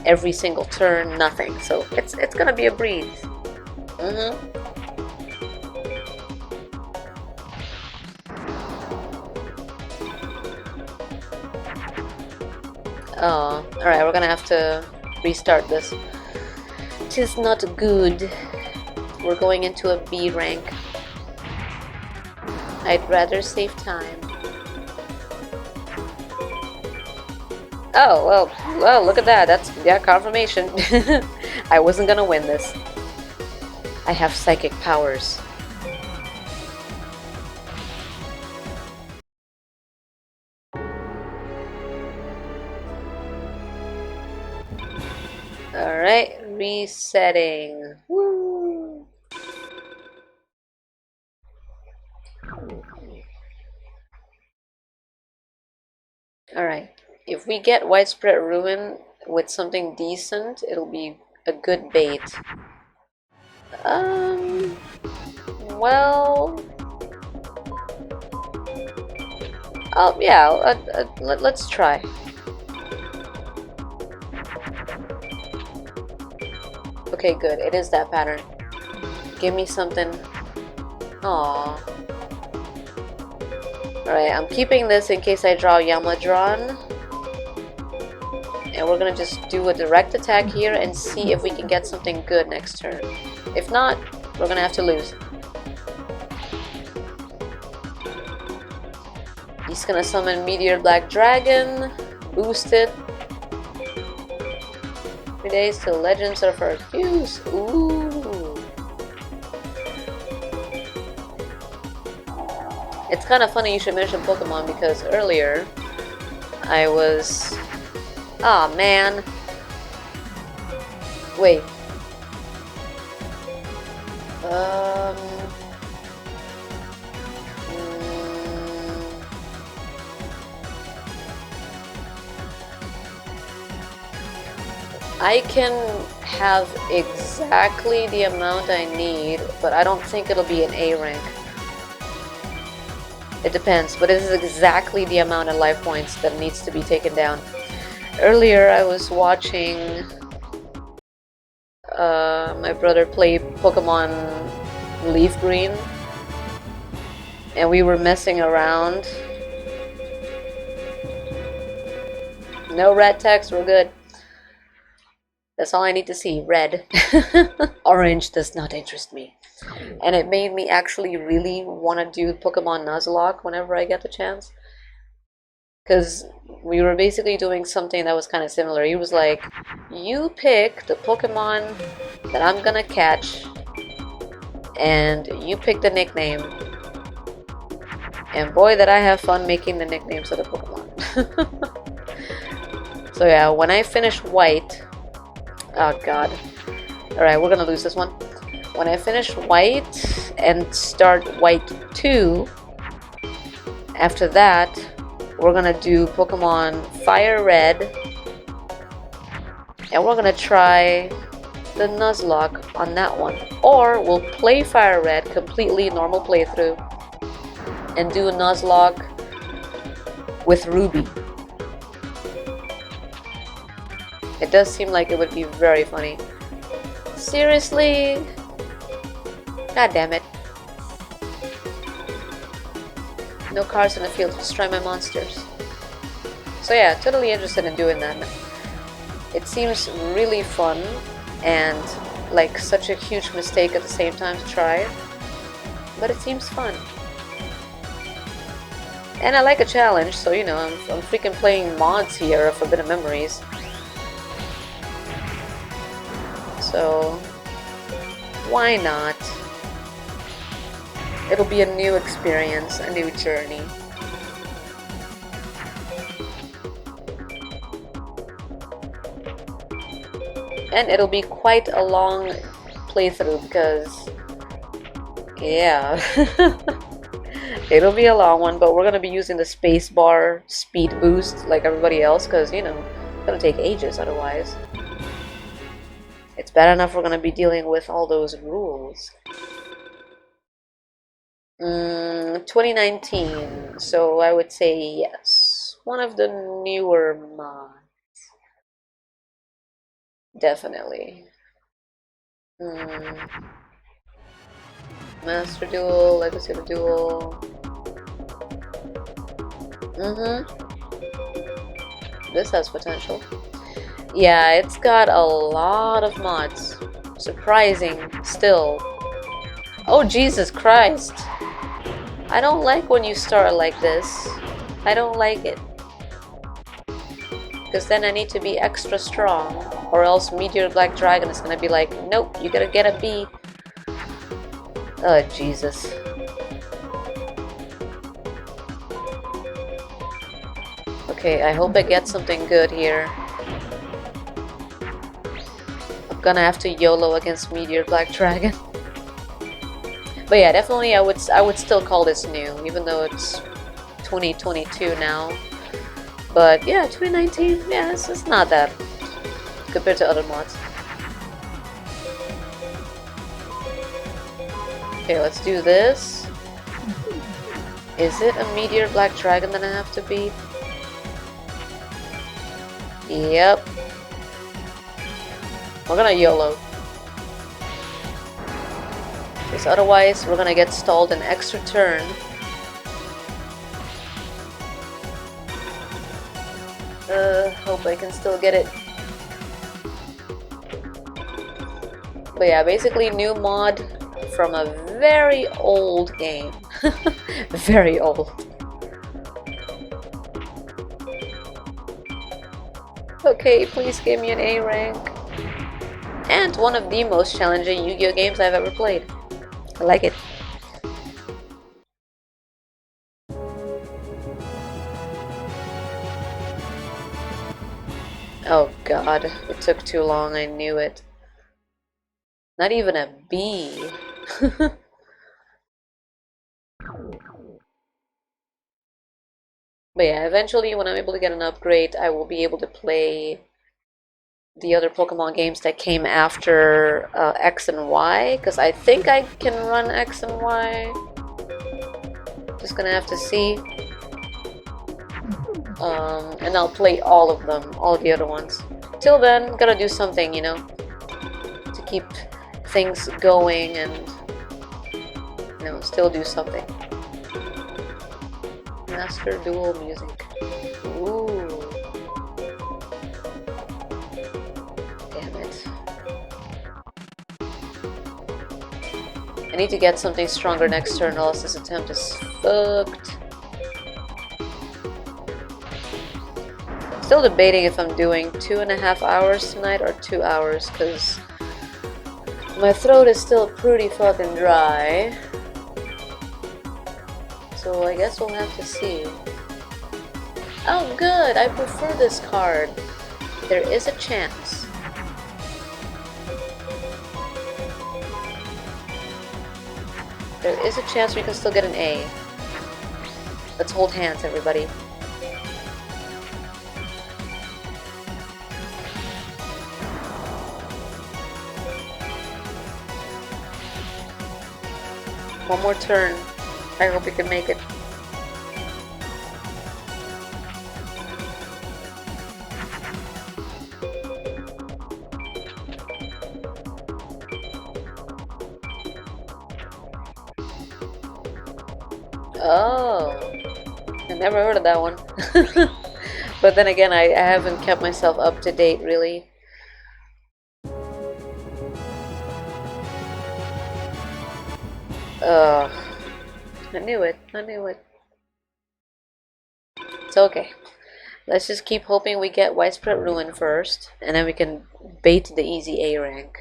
every single turn, nothing. So it's gonna be a breeze. Oh, alright, we're gonna have to restart this. It is not good. We're going into a B rank. I'd rather save time. Oh, well, look at that. That's, yeah, confirmation. I wasn't gonna win this. I have psychic powers. Alright, resetting. Woo! Alright, if we get Widespread Ruin with something decent, it'll be a good bait. Well... Oh, yeah, let's try. Okay, good. It is that pattern. Give me something. Aww. Alright, I'm keeping this in case I draw Yamadron. And we're gonna just do a direct attack here and see if we can get something good next turn. If not, we're gonna have to lose. These gonna summon Meteor Black Dragon, boost it. 3 days till legends are first use. Ooh. It's kind of funny you should mention Pokemon because earlier I was... Aw, man. Wait. I can have exactly the amount I need, but I don't think it'll be an A rank. It depends, but it is exactly the amount of life points that needs to be taken down. Earlier I was watching my brother play Pokemon Leaf Green, and we were messing around. No red text, we're good. That's all I need to see, red. Orange does not interest me. And it made me actually really want to do Pokemon Nuzlocke whenever I get the chance. Because we were basically doing something that was kind of similar. He was like, you pick the Pokemon that I'm gonna catch, and you pick the nickname. And boy, did I have fun making the nicknames of the Pokemon. So yeah, when I finish White... Oh god. Alright, we're gonna lose this one. When I finish White and start White 2, after that, we're gonna do Pokemon Fire Red, and we're gonna try the Nuzlocke on that one. Or we'll play Fire Red completely normal playthrough and do a Nuzlocke with Ruby. It does seem like it would be very funny. Seriously? God damn it. No cards in the field to destroy my monsters. So yeah, totally interested in doing that. It seems really fun and like such a huge mistake at the same time to try it. But it seems fun. And I like a challenge, so you know, I'm freaking playing mods here of Forbidden Memories. So, why not? It'll be a new experience, a new journey. And it'll be quite a long playthrough because, yeah, it'll be a long one, but we're going to be using the spacebar speed boost like everybody else because, you know, it's going to take ages otherwise. It's bad enough we're going to be dealing with all those rules. 2019, so I would say yes. One of the newer mods. Definitely. Master Duel, Legacy of the Duel. This has potential. Yeah, it's got a lot of mods. Surprising, still. Oh, Jesus Christ. I don't like when you start like this. I don't like it. Because then I need to be extra strong. Or else Meteor Black Dragon is gonna be like, nope, you gotta get a B. Oh, Jesus. Okay, I hope I get something good here. I'm gonna have to YOLO against Meteor Black Dragon. But yeah, definitely I would still call this new, even though it's 2022 now. But yeah, 2019, yeah, it's not that compared to other mods. Okay, let's do this. Is it a Meteor Black Dragon that I have to beat? Yep. We're gonna YOLO. Because otherwise, we're gonna get stalled an extra turn. Hope I can still get it. But yeah, basically new mod from a very old game. Very old. Okay, please give me an A rank. And one of the most challenging Yu-Gi-Oh games I've ever played. I like it. Oh god, it took too long, I knew it. Not even a B. But yeah, eventually when I'm able to get an upgrade, I will be able to play the other Pokemon games that came after X and Y, because I think I can run X and Y. Just gonna have to see. And I'll play all of them, all the other ones. Till then, gotta do something, you know, to keep things going and, you know, still do something. Master Duel music. Ooh. Damn it. I need to get something stronger next turn, or else this attempt is fucked. Still debating if I'm doing 2.5 hours tonight or 2 hours, because my throat is still pretty fucking dry. So I guess we'll have to see. Oh good, I prefer this card. There is a chance. There is a chance we can still get an A. Let's hold hands, everybody. One more turn. I hope we can make it. Oh, I never heard of that one. But then again, I haven't kept myself up to date, really. Ugh. I knew it. I knew it. It's okay. Let's just keep hoping we get Widespread Ruin first, and then we can bait the easy A rank.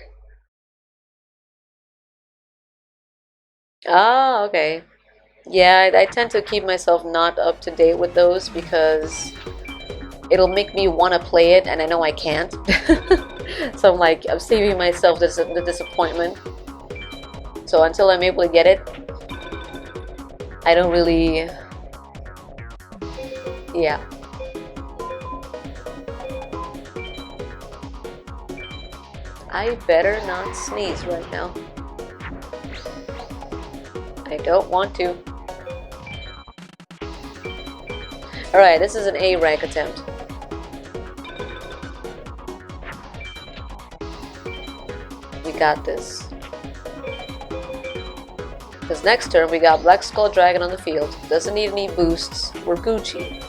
Ah, okay. Yeah, I tend to keep myself not up to date with those because it'll make me want to play it, and I know I can't. So I'm like, I'm saving myself the disappointment. So until I'm able to get it, I don't really... Yeah. I better not sneeze right now. I don't want to. Alright, this is an A rank attempt. We got this. Because next turn we got Black Skull Dragon on the field. Doesn't need any boosts. We're Gucci.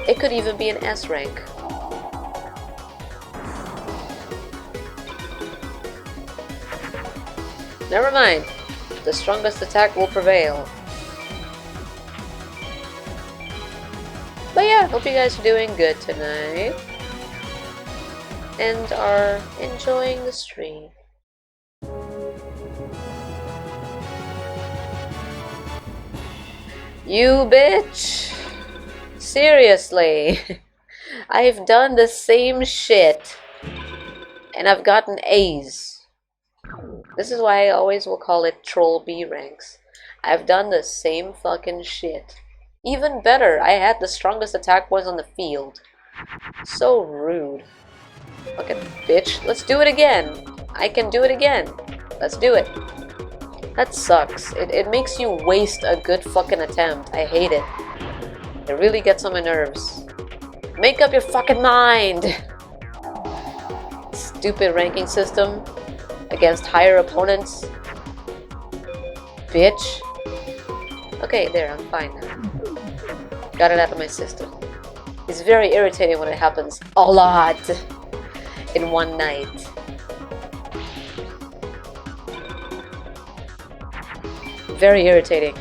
It could even be an S rank. Never mind. The strongest attack will prevail. But yeah, hope you guys are doing good tonight. And are enjoying the stream. You bitch! Seriously. I've done the same shit. And I've gotten A's. This is why I always will call it Troll B ranks. I've done the same fucking shit. Even better, I had the strongest attack points on the field. So rude. Fucking bitch. Let's do it again. I can do it again. Let's do it. That sucks. It makes you waste a good fucking attempt. I hate it. It really gets on my nerves. Make up your fucking mind! Stupid ranking system against higher opponents. Bitch. Okay, there, I'm fine now. Got it out of my system. It's very irritating when it happens a lot in one night. Very irritating.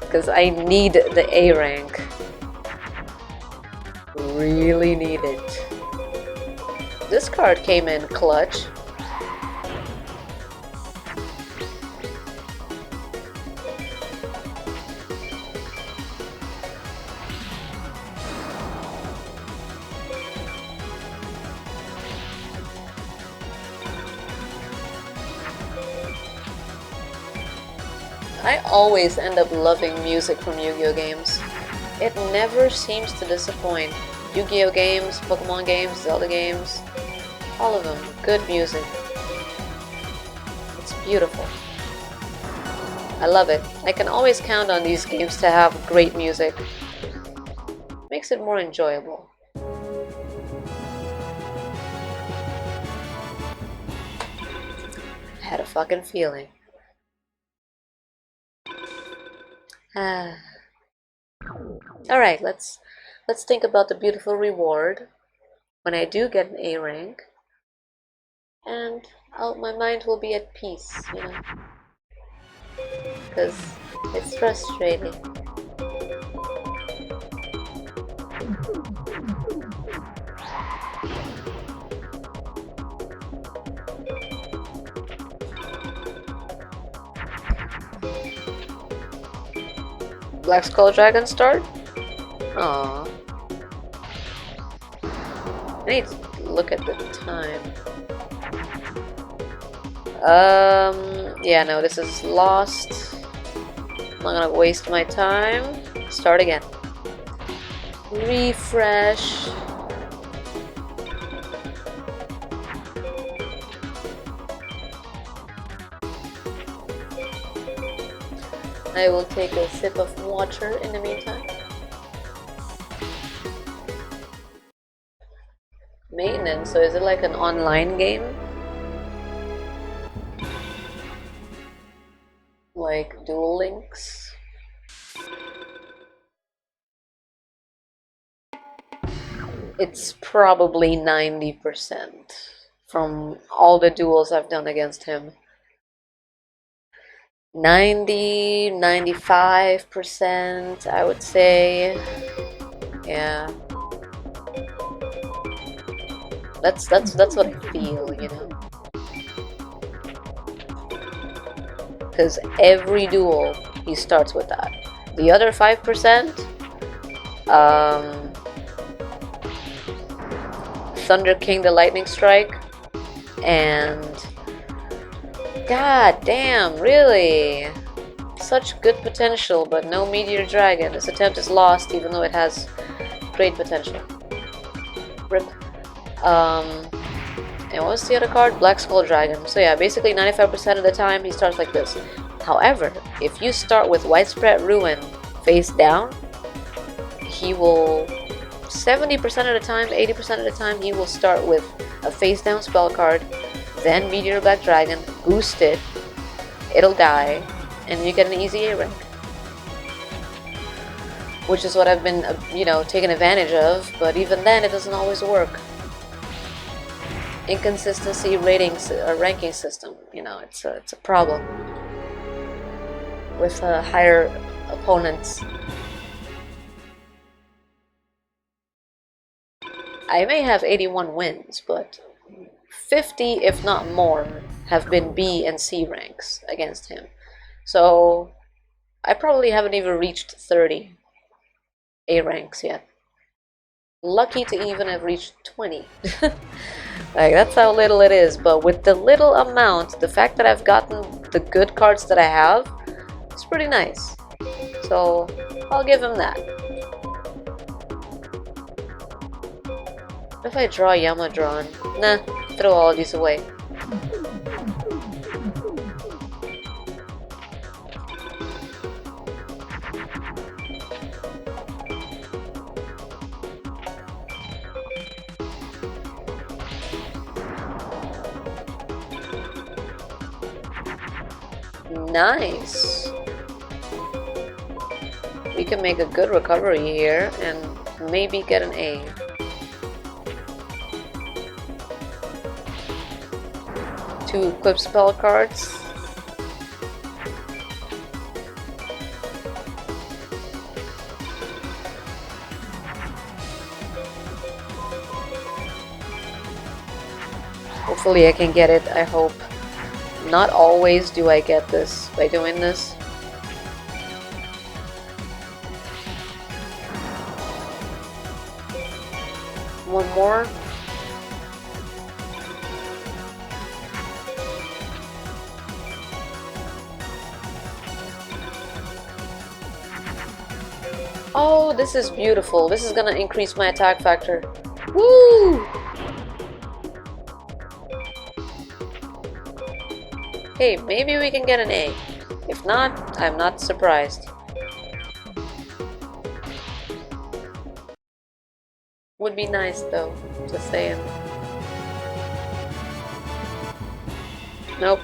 Because I need the A rank. really need it. This card came in clutch. I always end up loving music from Yu-Gi-Oh games. It never seems to disappoint. Yu-Gi-Oh games, Pokemon games, Zelda games, all of them, good music. It's beautiful. I love it. I can always count on these games to have great music. Makes it more enjoyable. Had a fucking feeling. Alright, let's think about the beautiful reward when I do get an A rank, and my mind will be at peace, you know, because it's frustrating. Black Skull Dragon start? Aww. I need to look at the time. Yeah, no, this is lost. I'm not gonna waste my time. Start again. Refresh. I will take a sip of water in the meantime. Maintenance, so is it like an online game? Like Duel Links? It's probably 90% from all the duels I've done against him. 95%, I would say. Yeah. That's what I feel, you know. Because every duel he starts with that. The other 5%, Thunder King the Lightning Strike, and god damn, really? Such good potential, but no Meteor Dragon. This attempt is lost even though it has great potential. Rip. And what was the other card? Black Skull Dragon. So yeah, basically 95% of the time he starts like this. However, if you start with Widespread Ruin face down, he will 70% of the time, 80% of the time, he will start with a face down spell card, then Meteor Black Dragon, boost it, it'll die, and you get an easy A rank. Which is what I've been, you know, taking advantage of, but even then it doesn't always work. Inconsistency ranking system, you know, it's a problem with higher opponents. I may have 81 wins, but 50, if not more, have been B and C ranks against him. So I probably haven't even reached 30 A ranks yet. Lucky to even have reached 20. Like, that's how little it is, but with the little amount, the fact that I've gotten the good cards that I have, it's pretty nice. So I'll give him that. What if I draw Yamadron? Nah, throw all of these away. Nice. We can make a good recovery here and maybe get an A. Two equip spell cards. Hopefully I can get it, I hope. Not always do I get this by doing this. One more. Oh, this is beautiful. This is gonna increase my attack factor. Woo! Hey, maybe we can get an A. If not, I'm not surprised. Would be nice though, just saying. Nope.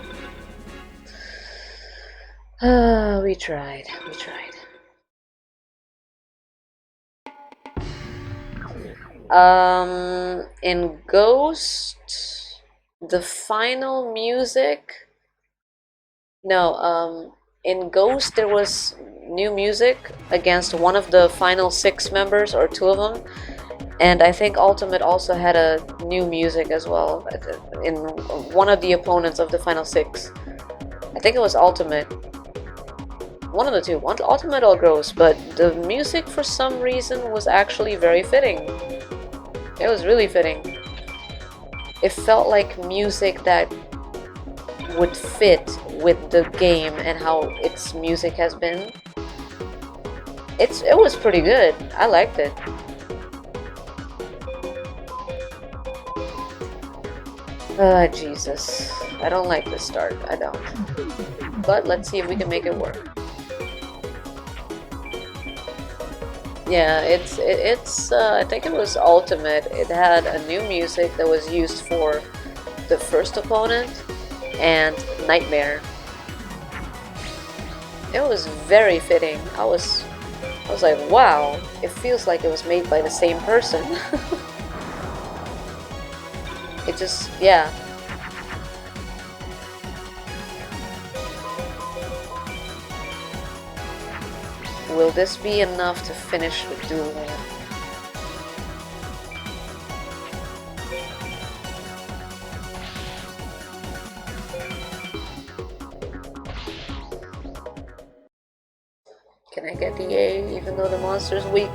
We tried. In Ghost, the final music. No, in Ghost there was new music against one of the final 6 members, or 2 of them. And I think Ultimate also had a new music as well in one of the opponents of the final 6. I think it was Ultimate. One of the two, Ultimate or Ghost, but the music for some reason was actually very fitting. It was really fitting. It felt like music that would fit with the game and how its music has been. It was pretty good. I liked it. Jesus. I don't like this start. I don't. But let's see if we can make it work. Yeah, it's I think it was Ultimate. It had a new music that was used for the first opponent and Nightmare. It was very fitting. I was like, wow, it feels like it was made by the same person. It just, yeah. Will this be enough to finish the duel? Can I get the A even though the monster's weak?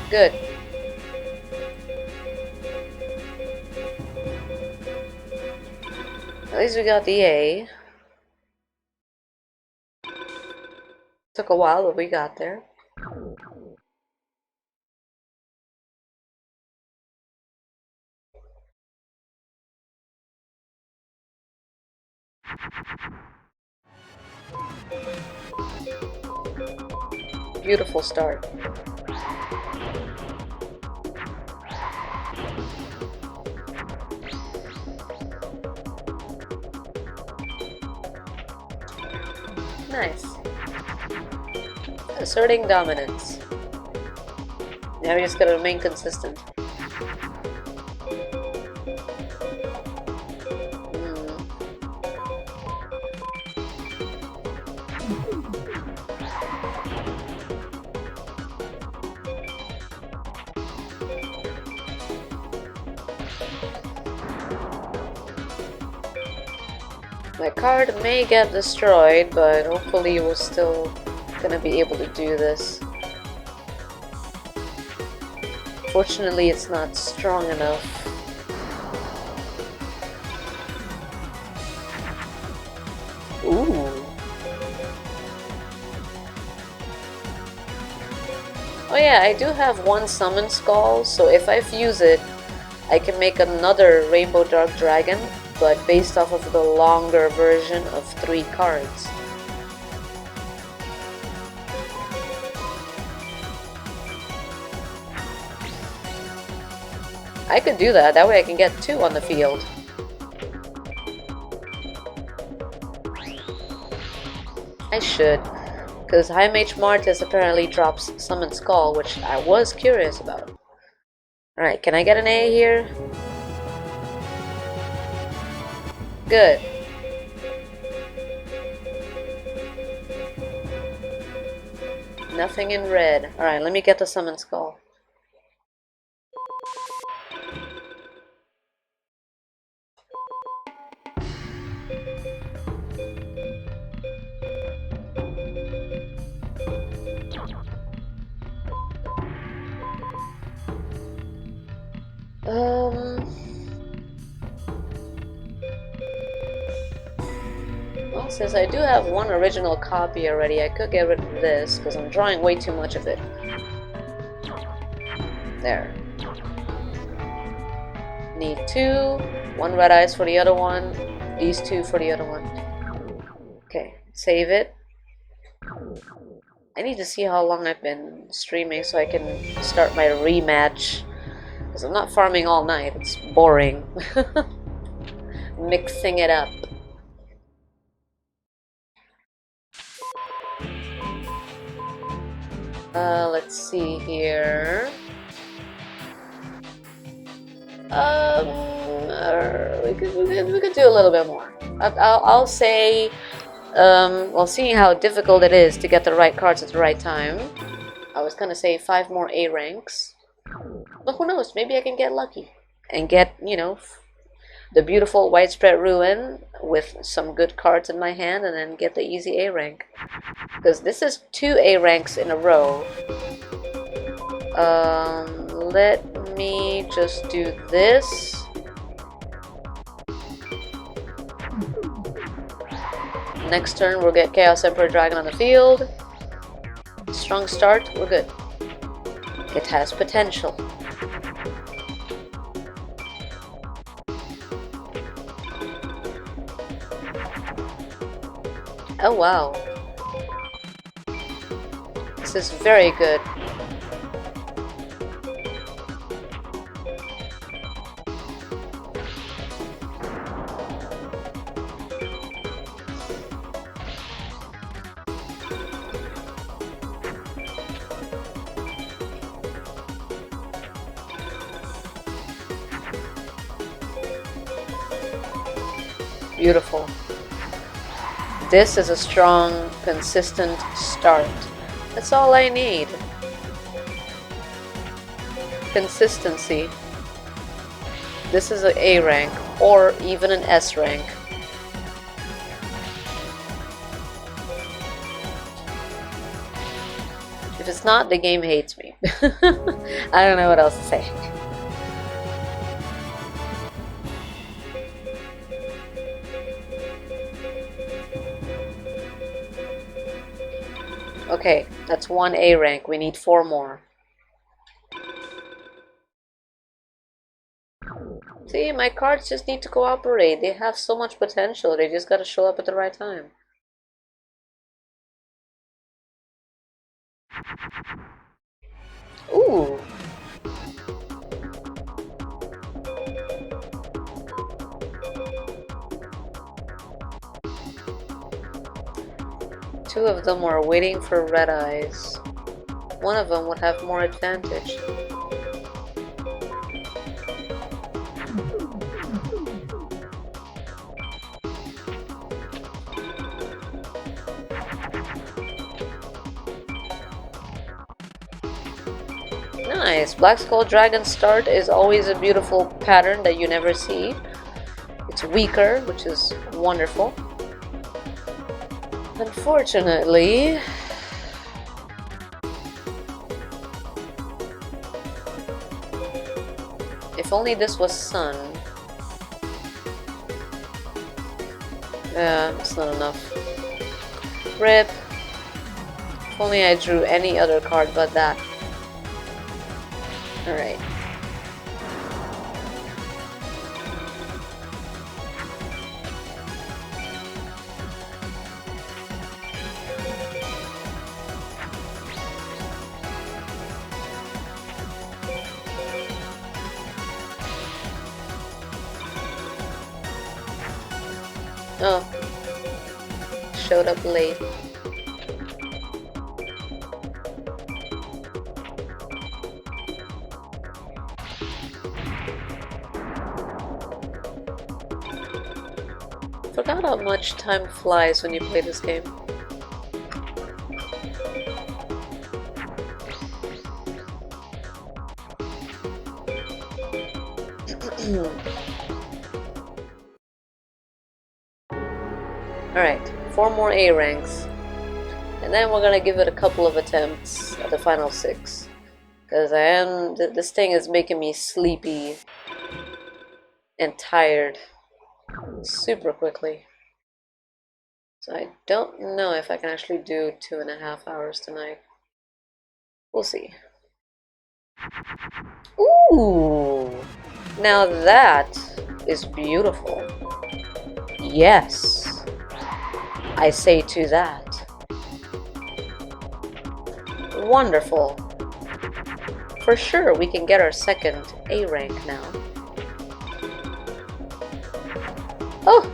Good. At least we got the A. Took a while, but we got there. Beautiful start. Nice. Asserting dominance. Now we just gotta remain consistent. My card may get destroyed, but hopefully we're still gonna be able to do this. Fortunately, it's not strong enough. Ooh. Oh yeah, I do have one summon skull, so if I fuse it, I can make another Rainbow Dark Dragon, but based off of the longer version of 3 cards. I could do that, that way I can get 2 on the field. I should, because High Mage Atenza apparently drops Summon Skull, which I was curious about. Alright, can I get an A here? Good. Nothing in red. Alright, let me get the Summon Skull. Well, since I do have one original copy already, I could get rid of this because I'm drawing way too much of it. There. Need two. One red eyes for the other one. These two for the other one. Okay, save it. I need to see how long I've been streaming so I can start my rematch. Because I'm not farming all night. It's boring. Mixing it up. Let's see here. We could do a little bit more. I'll say, well, seeing how difficult it is to get the right cards at the right time, I was gonna say 5 more A ranks. But who knows? Maybe I can get lucky and get, you know, the beautiful widespread ruin with some good cards in my hand, and then get the easy A rank. Because this is 2 A ranks in a row. Let me just do this. Next turn we'll get Chaos Emperor Dragon on the field. Strong start, we're good. It has potential. Oh wow. This is very good. Beautiful. This is a strong, consistent start. That's all I need. Consistency. This is an A rank, or even an S rank. If it's not, the game hates me. I don't know what else to say. Okay, that's 1 A rank. We need 4 more. See, my cards just need to cooperate. They have so much potential. They just gotta show up at the right time. Ooh. Two of them are waiting for red eyes. One of them would have more advantage. Nice. Black Skull Dragon start is always a beautiful pattern that you never see. It's weaker, which is wonderful. Unfortunately, if only this was sun. Yeah, it's not enough. Rip. If only I drew any other card but that. Alright. Oh. Showed up late. Forgot how much time flies when you play this game. Alright, 4 more A ranks. And then we're gonna give it a couple of attempts at the final 6. Because this thing is making me sleepy and tired super quickly. So I don't know if I can actually do 2.5 hours tonight. We'll see. Ooh! Now that is beautiful. Yes, I say to that. Wonderful. For sure, we can get our second A rank now. Oh!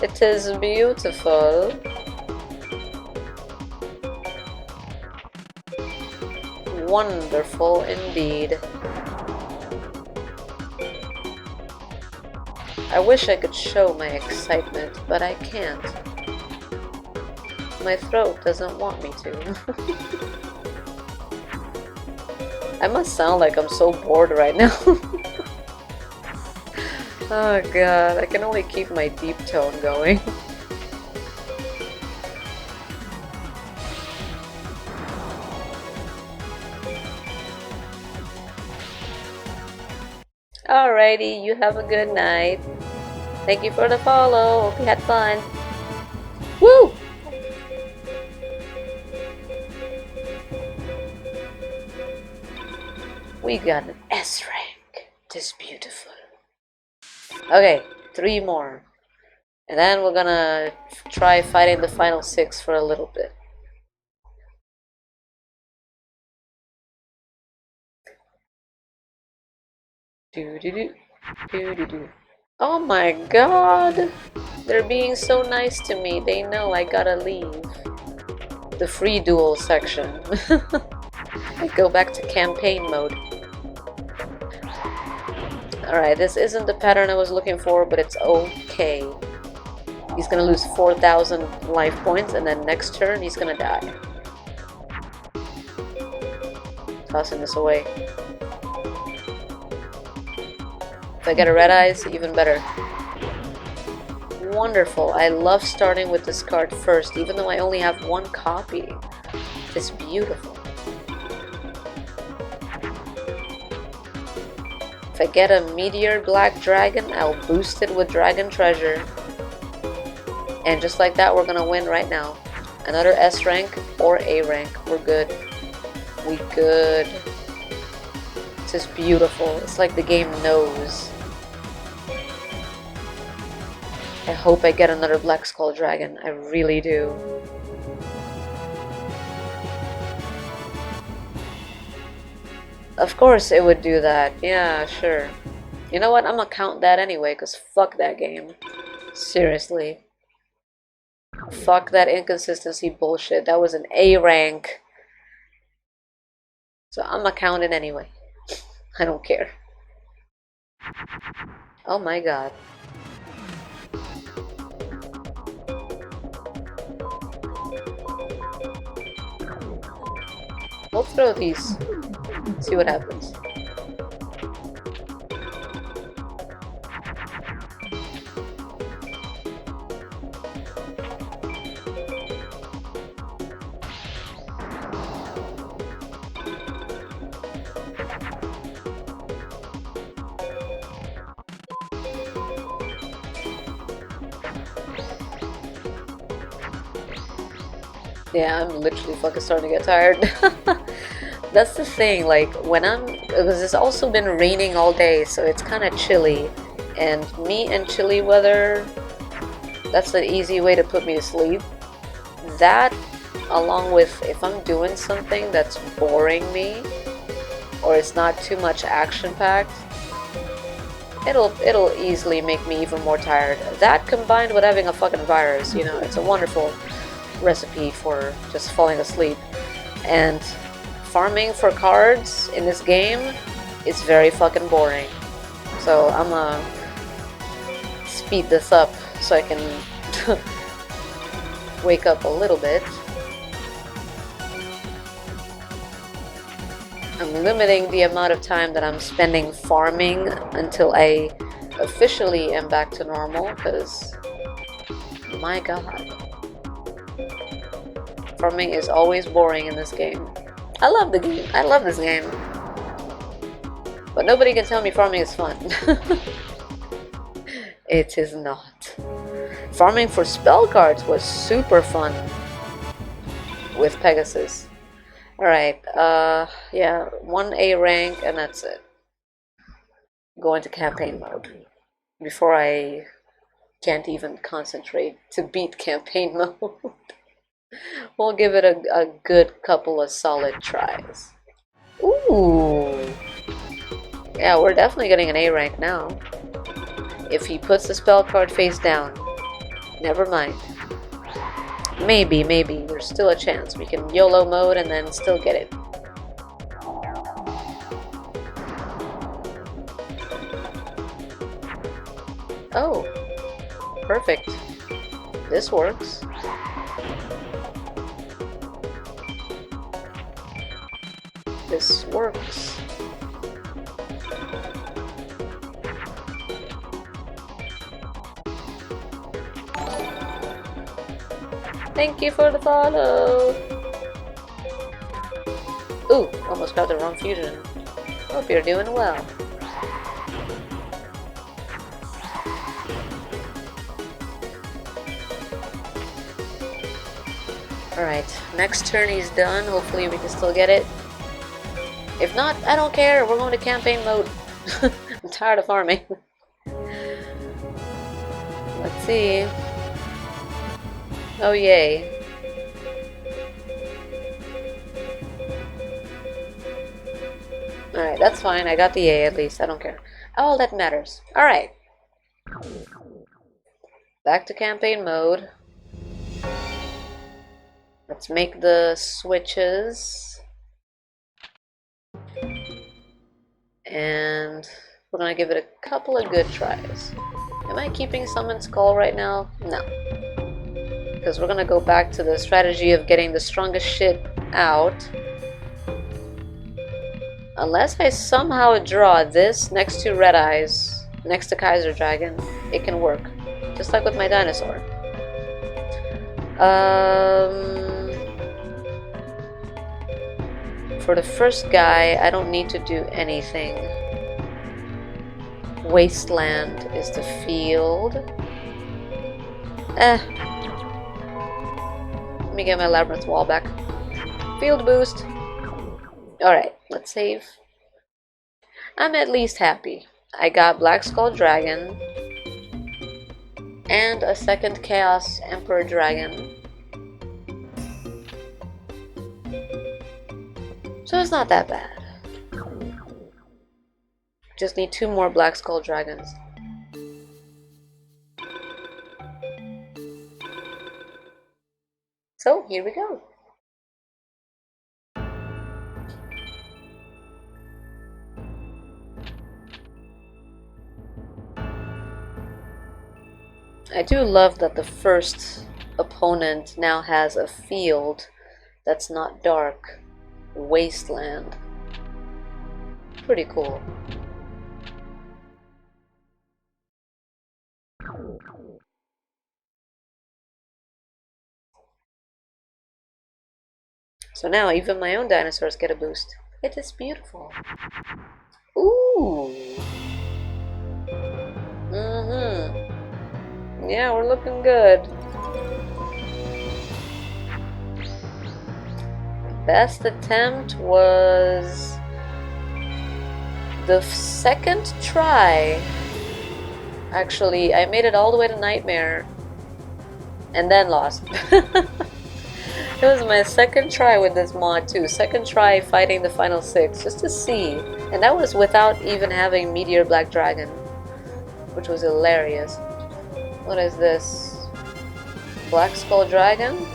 It is beautiful. Wonderful indeed. I wish I could show my excitement, but I can't. My throat doesn't want me to. I must sound like I'm so bored right now. Oh god, I can only keep my deep tone going. Alrighty, you have a good night. Thank you for the follow. Hope you had fun. Woo! We got an S rank. It is beautiful. Okay, 3 more. And then we're gonna try fighting the final 6 for a little bit. Do-do-do. Do-do-do. Oh my god! They're being so nice to me. They know I gotta leave. The free duel section. I go back to campaign mode. Alright, this isn't the pattern I was looking for, but it's okay. He's gonna lose 4,000 life points, and then next turn he's gonna die. Tossing this away. If I get a red eyes, even better. Wonderful. I love starting with this card first, even though I only have 1 copy. It's beautiful. If I get a Meteor Black Dragon, I'll boost it with Dragon Treasure. And just like that, we're gonna win right now. Another S rank or A rank. We're good. We good. This is beautiful. It's like the game knows. I hope I get another Black Skull Dragon. I really do. Of course it would do that. Yeah, sure. You know what? I'm gonna count that anyway, because fuck that game. Seriously. Fuck that inconsistency bullshit. That was an A rank. So I'm gonna count it anyway. I don't care. Oh my god. We'll throw these. See what happens. Yeah, I'm literally fucking starting to get tired. That's the thing, like, because it's also been raining all day, so it's kind of chilly. And me and chilly weather, that's an easy way to put me to sleep. That, along with if I'm doing something that's boring me, or it's not too much action-packed, it'll easily make me even more tired. That combined with having a fucking virus, you know, it's a wonderful recipe for just falling asleep. And farming for cards in this game is very fucking boring. So I'm gonna speed this up so I can wake up a little bit. I'm limiting the amount of time that I'm spending farming until I officially am back to normal, because my god. Farming is always boring in this game. I love the game. I love this game. But nobody can tell me farming is fun. It is not. Farming for spell cards was super fun with Pegasus. Alright, yeah, 1A rank and that's it. Go into campaign mode. Before I can't even concentrate to beat campaign mode. We'll give it a good couple of solid tries. Ooh! Yeah, we're definitely getting an A rank now. If he puts the spell card face down. Never mind. Maybe, there's still a chance. We can YOLO mode and then still get it. Oh, perfect. This works. This works. Thank you for the follow. Ooh, almost got the wrong fusion. Hope you're doing well. Alright, next turn he's done. Hopefully we can still get it. If not, I don't care. We're going to campaign mode. I'm tired of farming. Let's see. Oh, yay. Alright, that's fine. I got the A at least. I don't care. All that matters. Alright. Back to campaign mode. Let's make the switches. And we're gonna give it a couple of good tries. Am I keeping Summon Skull right now? No. Because we're gonna go back to the strategy of getting the strongest shit out. Unless I somehow draw this next to Red Eyes, next to Kaiser Dragon, it can work. Just like with my dinosaur. For the first guy, I don't need to do anything. Wasteland is the field. Let me get my Labyrinth wall back. Field boost. Alright, let's save. I'm at least happy. I got Black Skull Dragon and a second Chaos Emperor Dragon. So it's not that bad. Just need 2 more Black Skull Dragons. So here we go. I do love that the first opponent now has a field that's not dark. Wasteland. Pretty cool. So now even my own dinosaurs get a boost. It is beautiful. Ooh. Yeah, we're looking good. Best attempt was the second try. Actually, I made it all the way to Nightmare and then lost. It was my second try with this mod too. Second try fighting the final 6 just to see. And that was without even having Meteor Black Dragon, which was hilarious. What is this? Black Skull Dragon?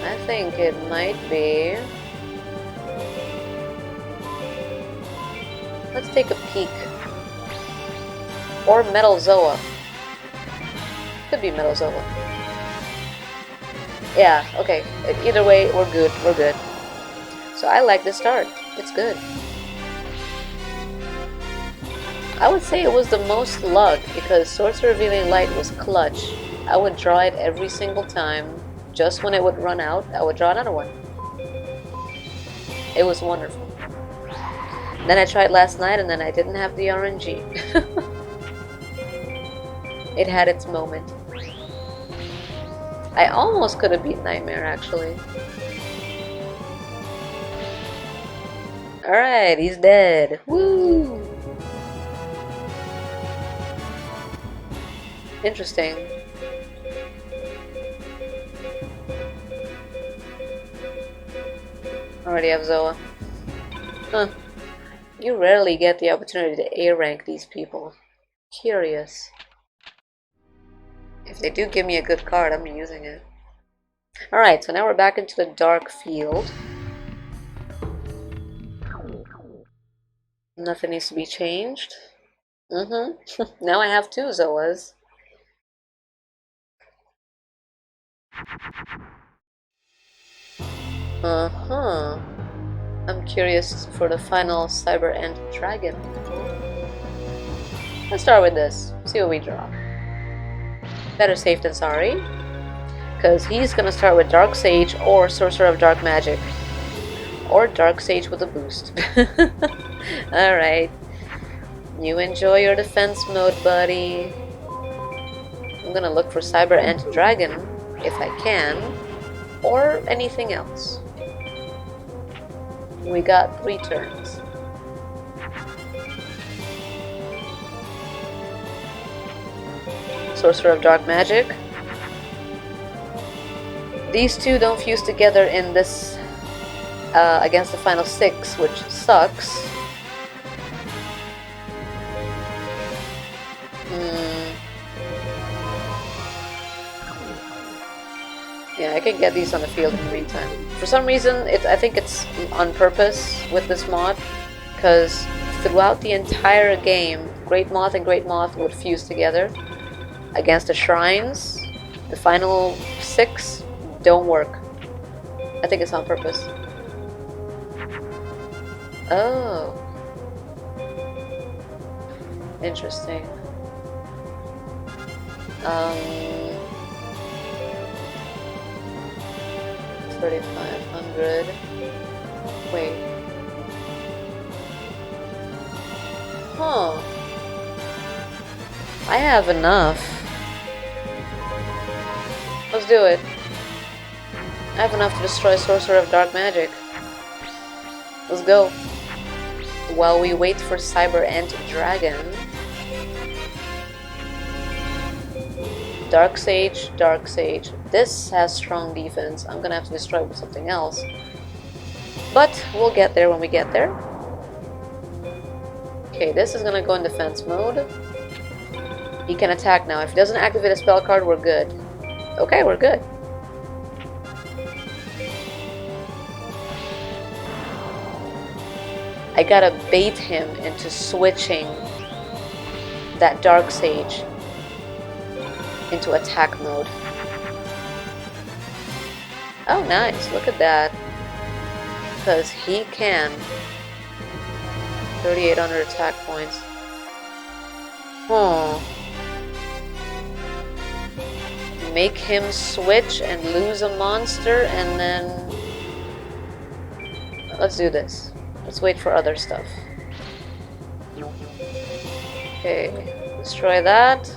I think it might be. Let's take a peek. Or Metal Zoa. Could be Metal Zoa. Yeah, okay. Either way, we're good. We're good. So I like this start. It's good. I would say it was the most luck because Sorcerer Revealing Light was clutch. I would draw it every single time. just when it would run out, I would draw another one. It was wonderful. Then I tried last night and then I didn't have the RNG. It had its moment. I almost could have beat Nightmare, actually. Alright, he's dead. Woo! Interesting. Already have Zoa. Huh. You rarely get the opportunity to A-rank these people. Curious. If they do give me a good card, I'm using it. Alright, so now we're back into the dark field. Nothing needs to be changed. Now I have 2 Zoas. I'm curious for the final Cyber Ant Dragon. Let's start with this. See what we draw. Better safe than sorry. Because he's gonna start with Dark Sage or Sorcerer of Dark Magic. Or Dark Sage with a boost. Alright. You enjoy your defense mode, buddy. I'm gonna look for Cyber Ant Dragon if I can. Or anything else. We got 3 turns. Sorcerer of Dark Magic. These 2 don't fuse together in this against the final 6, which sucks. Yeah, I can get these on the field in the meantime. For some reason, I think it's on purpose with this mod, because throughout the entire game, Great Moth and Great Moth would fuse together. Against the shrines, the final 6 don't work. I think it's on purpose. Oh. Interesting. 3,500. Wait. Huh. I have enough. Let's do it. I have enough to destroy Sorcerer of Dark Magic. Let's go. While we wait for Cyber Ant Dragon. Dark Sage, Dark Sage. This has strong defense. I'm gonna have to destroy it with something else. But we'll get there when we get there. Okay, this is gonna go in defense mode. He can attack now. If he doesn't activate a spell card, we're good. Okay, we're good. I gotta bait him into switching that Dark Sage into attack mode. Oh, nice. Look at that. Because he can. 3,800 attack points. Oh. Make him switch and lose a monster, and then... Let's do this. Let's wait for other stuff. Okay. Destroy that.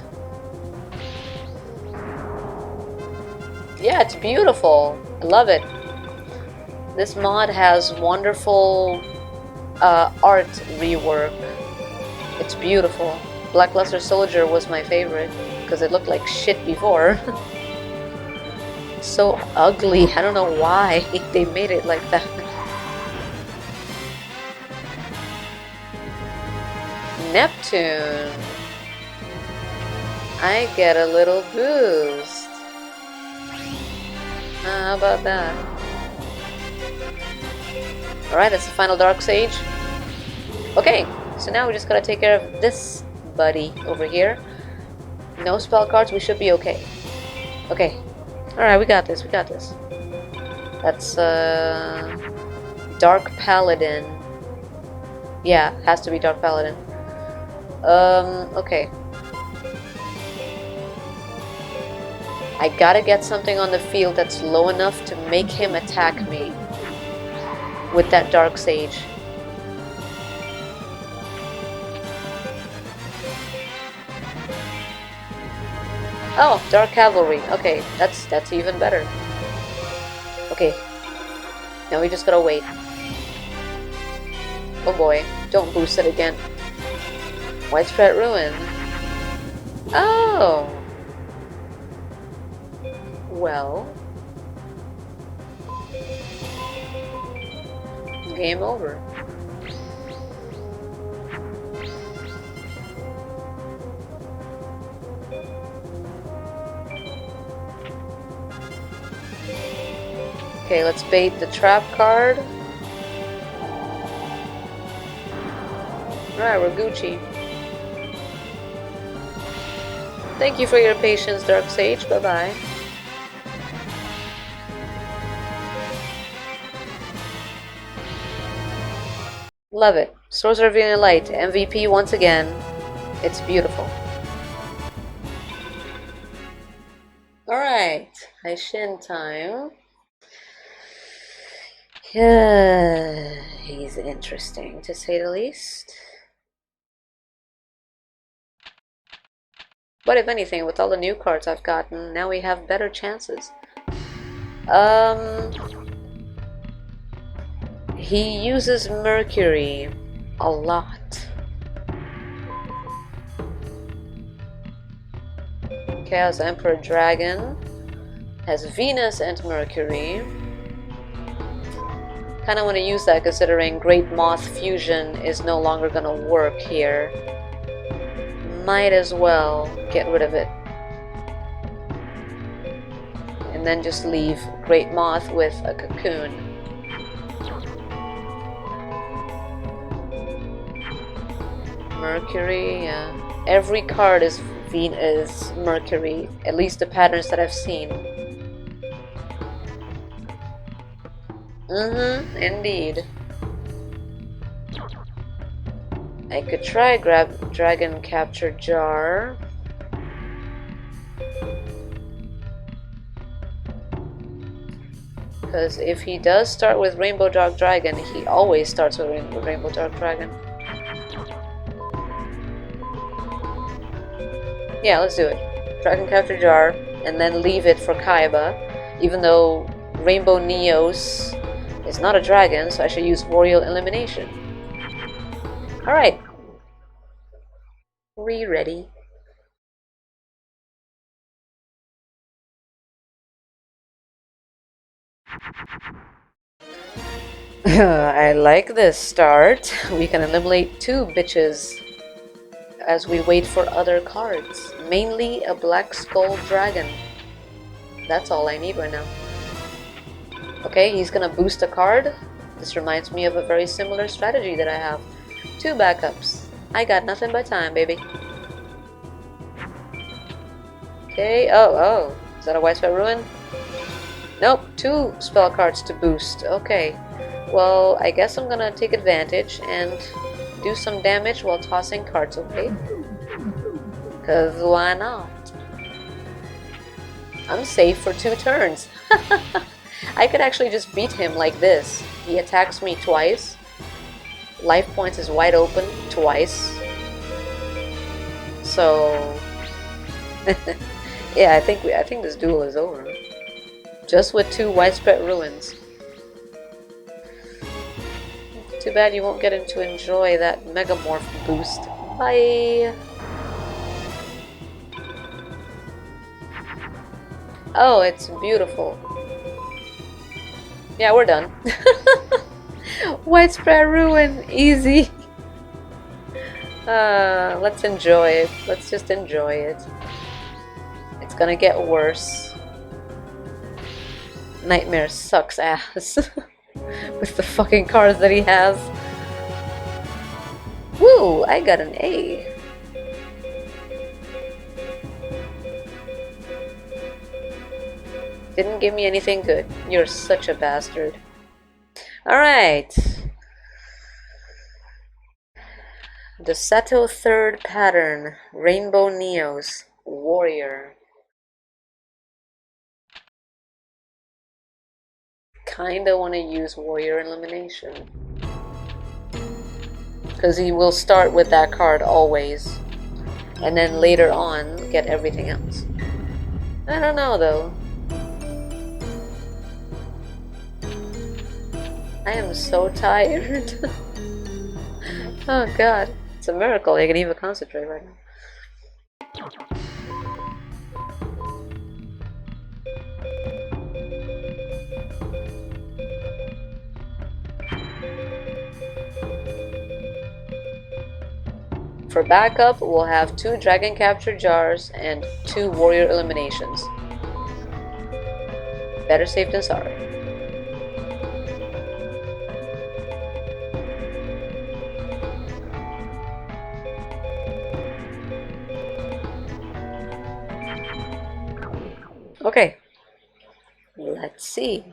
Yeah, it's beautiful. I love it. This mod has wonderful art rework. It's beautiful. Blackluster Soldier was my favorite because it looked like shit before. So ugly. I don't know why they made it like that. Neptune. I get a little boost. How about that? Alright, that's the final Dark Sage. Okay, so now we just gotta take care of this buddy over here. No spell cards, we should be okay. Okay. Alright, we got this, we got this. That's, Dark Paladin. Yeah, has to be Dark Paladin. Okay. I gotta get something on the field that's low enough to make him attack me with that Dark Sage. Oh, Dark Cavalry. Okay, that's even better. Okay. Now we just gotta wait. Oh boy, don't boost it again. Widespread Ruin. Oh! Well... Game over. Okay, let's bait the trap card. Alright, we're Gucci. Thank you for your patience, Dark Sage. Bye-bye. Love it. Sorcerer of Alien Light, MVP once again. It's beautiful. Alright, Aishin time. Yeah, he's interesting to say the least. But if anything, with all the new cards I've gotten, now we have better chances. He uses Mercury a lot. Chaos Emperor Dragon has Venus and Mercury. Kinda want to use that considering Great Moth Fusion is no longer gonna work here. Might as well get rid of it. And then just leave Great Moth with a Cocoon. Mercury, yeah. Every card is Mercury, at least the patterns that I've seen. Indeed. I could try grab Dragon Capture Jar. Because if he does start with Rainbow Dark Dragon, he always starts with Rainbow Dark Dragon. Yeah, let's do it. Dragon Capture Jar, and then leave it for Kaiba, even though Rainbow Neos is not a dragon, so I should use Royal Elimination. Alright. Ready. I like this start. We can eliminate 2 bitches as we wait for other cards. Mainly a Black Skull Dragon. That's all I need right now. Okay, he's gonna boost a card. This reminds me of a very similar strategy that I have. 2 backups. I got nothing but time, baby. Okay, oh. Is that a Widespread Ruin? Nope, 2 spell cards to boost. Okay. Well, I guess I'm gonna take advantage and do some damage while tossing cards, okay? Cause why not? I'm safe for 2 turns. I could actually just beat him like this. He attacks me twice. Life points is wide open twice. So yeah, I think this duel is over. Just with 2 Widespread Ruins. Too bad you won't get to enjoy that Megamorph boost. Bye! Oh, it's beautiful. Yeah, we're done. Widespread Ruin! Easy! Let's enjoy it. Let's just enjoy it. It's gonna get worse. Nightmare sucks ass. With the fucking cards that he has. Woo! I got an A. Didn't give me anything good. You're such a bastard. Alright. The Seto third pattern. Rainbow Neos. Warrior. kinda want to use Warrior Elimination. Because he will start with that card always. And then later on, get everything else. I don't know though. I am so tired. Oh god. It's a miracle I can even concentrate right now. For backup, we'll have 2 Dragon Capture Jars and 2 Warrior Eliminations. Better safe than sorry. Okay. Let's see.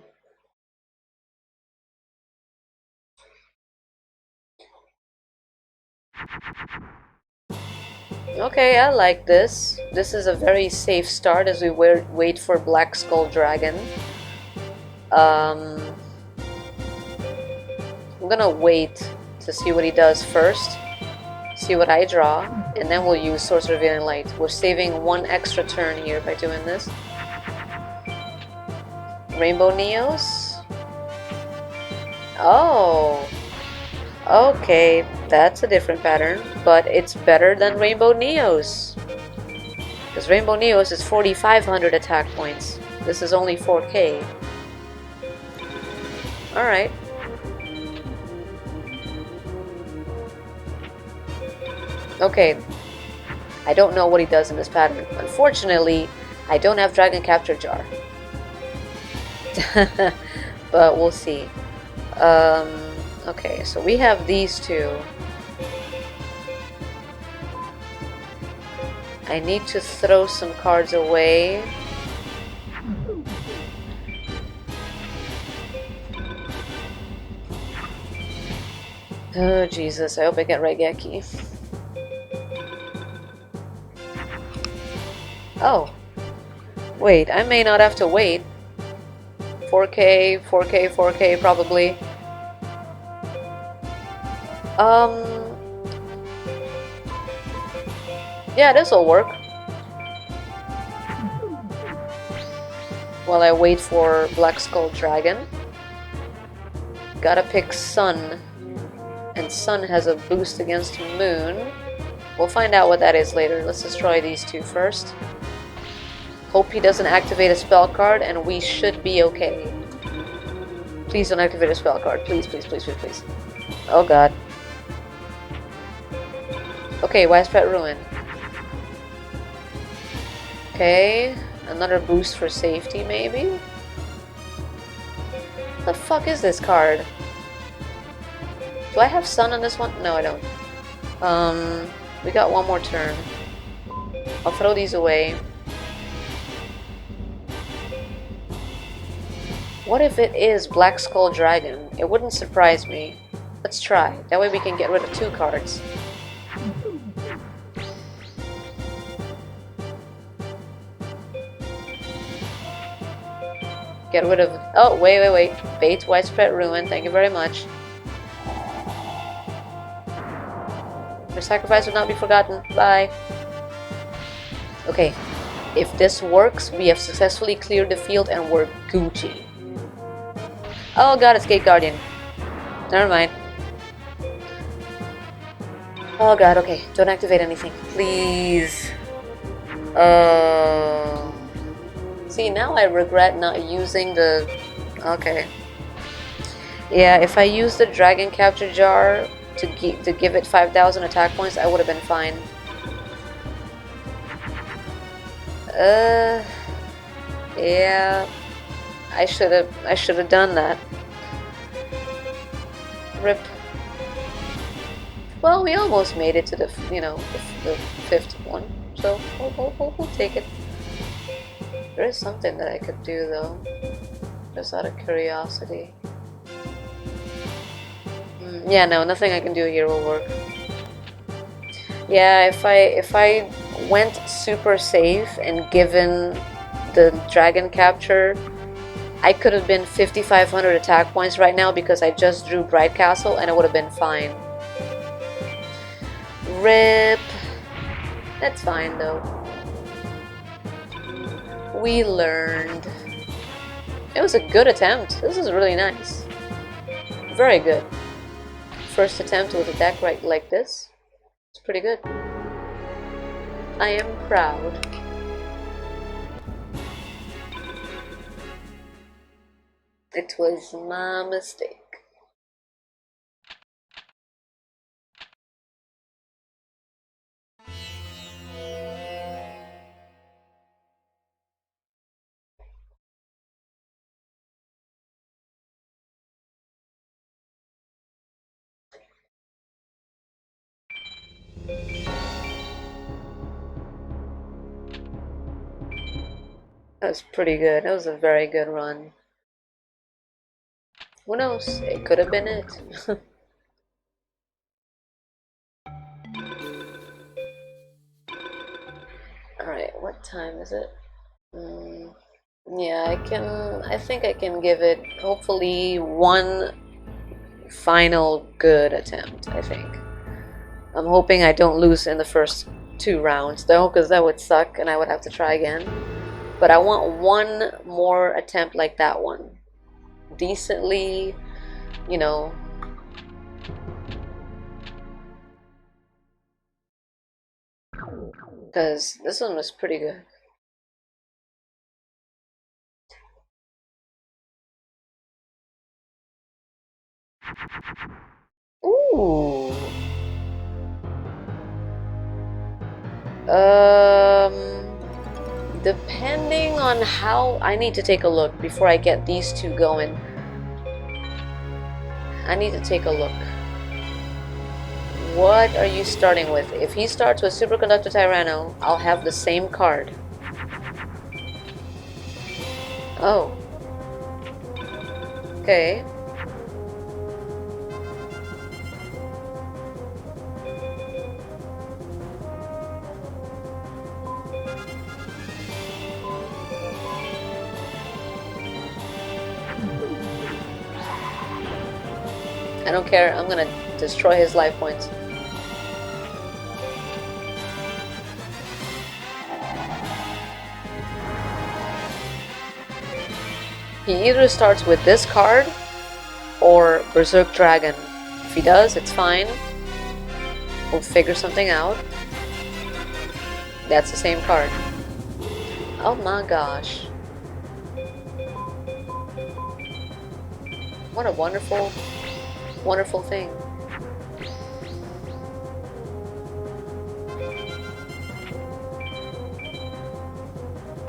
Okay, I like this. This is a very safe start as we wait for Black Skull Dragon. I'm gonna wait to see what he does first, see what I draw, and then we'll use Source Revealing Light. We're saving 1 extra turn here by doing this. Rainbow Neos? Oh! Okay, that's a different pattern, but it's better than Rainbow Neos. Because Rainbow Neos is 4,500 attack points. This is only 4k. Alright. Okay. I don't know what he does in this pattern. Unfortunately, I don't have Dragon Capture Jar. But we'll see. Okay, so we have these 2. I need to throw some cards away. Oh, Jesus, I hope I get Raigeki. Oh. Wait, I may not have to wait. 4k, 4k, 4k, probably. Yeah, this'll work. While I wait for Black Skull Dragon. Gotta pick Sun. And Sun has a boost against Moon. We'll find out what that is later. Let's destroy these 2 first. Hope he doesn't activate a spell card, and we should be okay. Please don't activate a spell card. Please, please, please, please, please. Oh god. Okay, Widespread Ruin. Okay, another boost for safety, maybe? What the fuck is this card? Do I have Sun on this one? No, I don't. We got 1 more turn. I'll throw these away. What if it is Black Skull Dragon? It wouldn't surprise me. Let's try. That way we can get rid of 2 cards. Get rid of... Oh, wait. Bait Widespread Ruin. Thank you very much. Your sacrifice will not be forgotten. Bye. Okay. If this works, we have successfully cleared the field and we're Gucci. Oh god, it's Gate Guardian. Never mind. Oh god, okay. Don't activate anything. Please. See, now I regret not using the... Okay. Yeah, if I used the Dragon Capture Jar to give it 5,000 attack points, I would have been fine. Yeah. I should have done that. Rip. Well, we almost made it to the, you know, the 5th one, so we'll take it. There is something that I could do though, just out of curiosity. Yeah, no, nothing I can do here will work. Yeah, if I went super safe and given the Dragon Capture, I could have been 5,500 attack points right now because I just drew Bright Castle and it would have been fine. RIP. That's fine though. We learned. It was a good attempt. This is really nice. Very good. First attempt with a deck right like this. It's pretty good. I am proud. It was my mistake. That was pretty good. That was a very good run. Who knows? It could have been it. Alright, what time is it? Yeah, I think I can give it, hopefully, one final good attempt, I think. I'm hoping I don't lose in the first 2 rounds, though, because that would suck and I would have to try again. But I want one more attempt like that one. Decently, you know. Because this one was pretty good. Ooh. Depending on how... I need to take a look before I get these two going. I need to take a look. What are you starting with? If he starts with Superconductor Tyranno, I'll have the same card. Oh. Okay. I don't care. I'm gonna destroy his life points. He either starts with this card or Berserk Dragon. If he does, it's fine. We'll figure something out. That's the same card. Oh my gosh. What a wonderful, wonderful thing.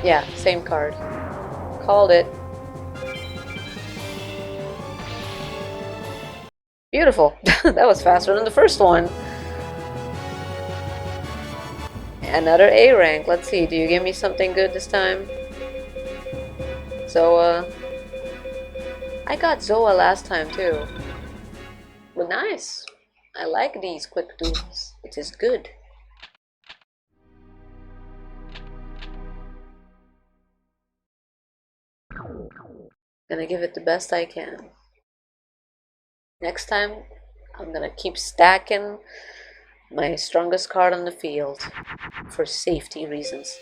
Yeah, same card. Called it. Beautiful. That was faster than the first one. Another A rank. Let's see. Do you give me something good this time? Zoa. I got Zoa last time too. But nice. I like these quick duels. It is good. Gonna give it the best I can. Next time, I'm gonna keep stacking my strongest card on the field for safety reasons.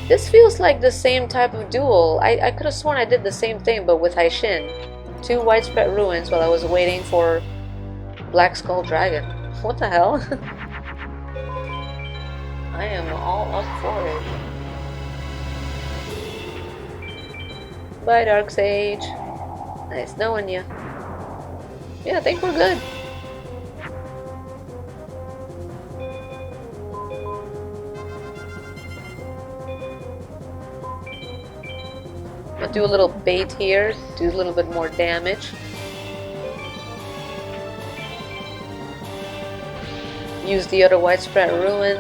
This feels like the same type of duel. I could have sworn I did the same thing, but with Haishin. 2 widespread ruins while I was waiting for Black Skull Dragon. What the hell? I am all up for it. Bye, Dark Sage. Nice knowing you. Yeah, I think we're good. I'll do a little bait here, do a little bit more damage. Use the other widespread ruin.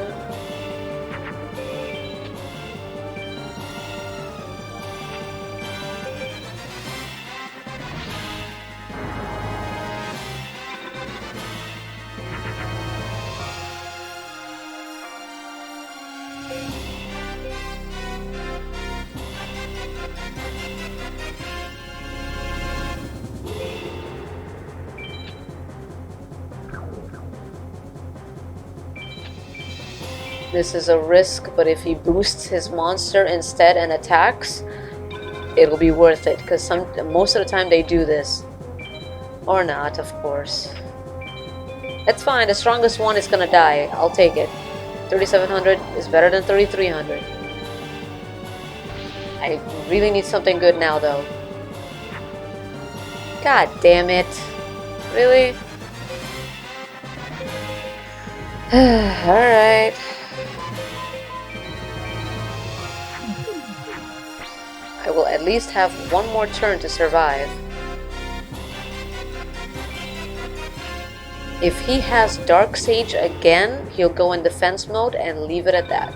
This is a risk, but if he boosts his monster instead and attacks, it'll be worth it, because most of the time they do this. Or not, of course. It's fine, the strongest one is gonna die. I'll take it. 3700 is better than 3300. I really need something good now, though. God damn it. Really? Alright. I will at least have one more turn to survive. If he has Dark Sage again, he'll go in defense mode and leave it at that.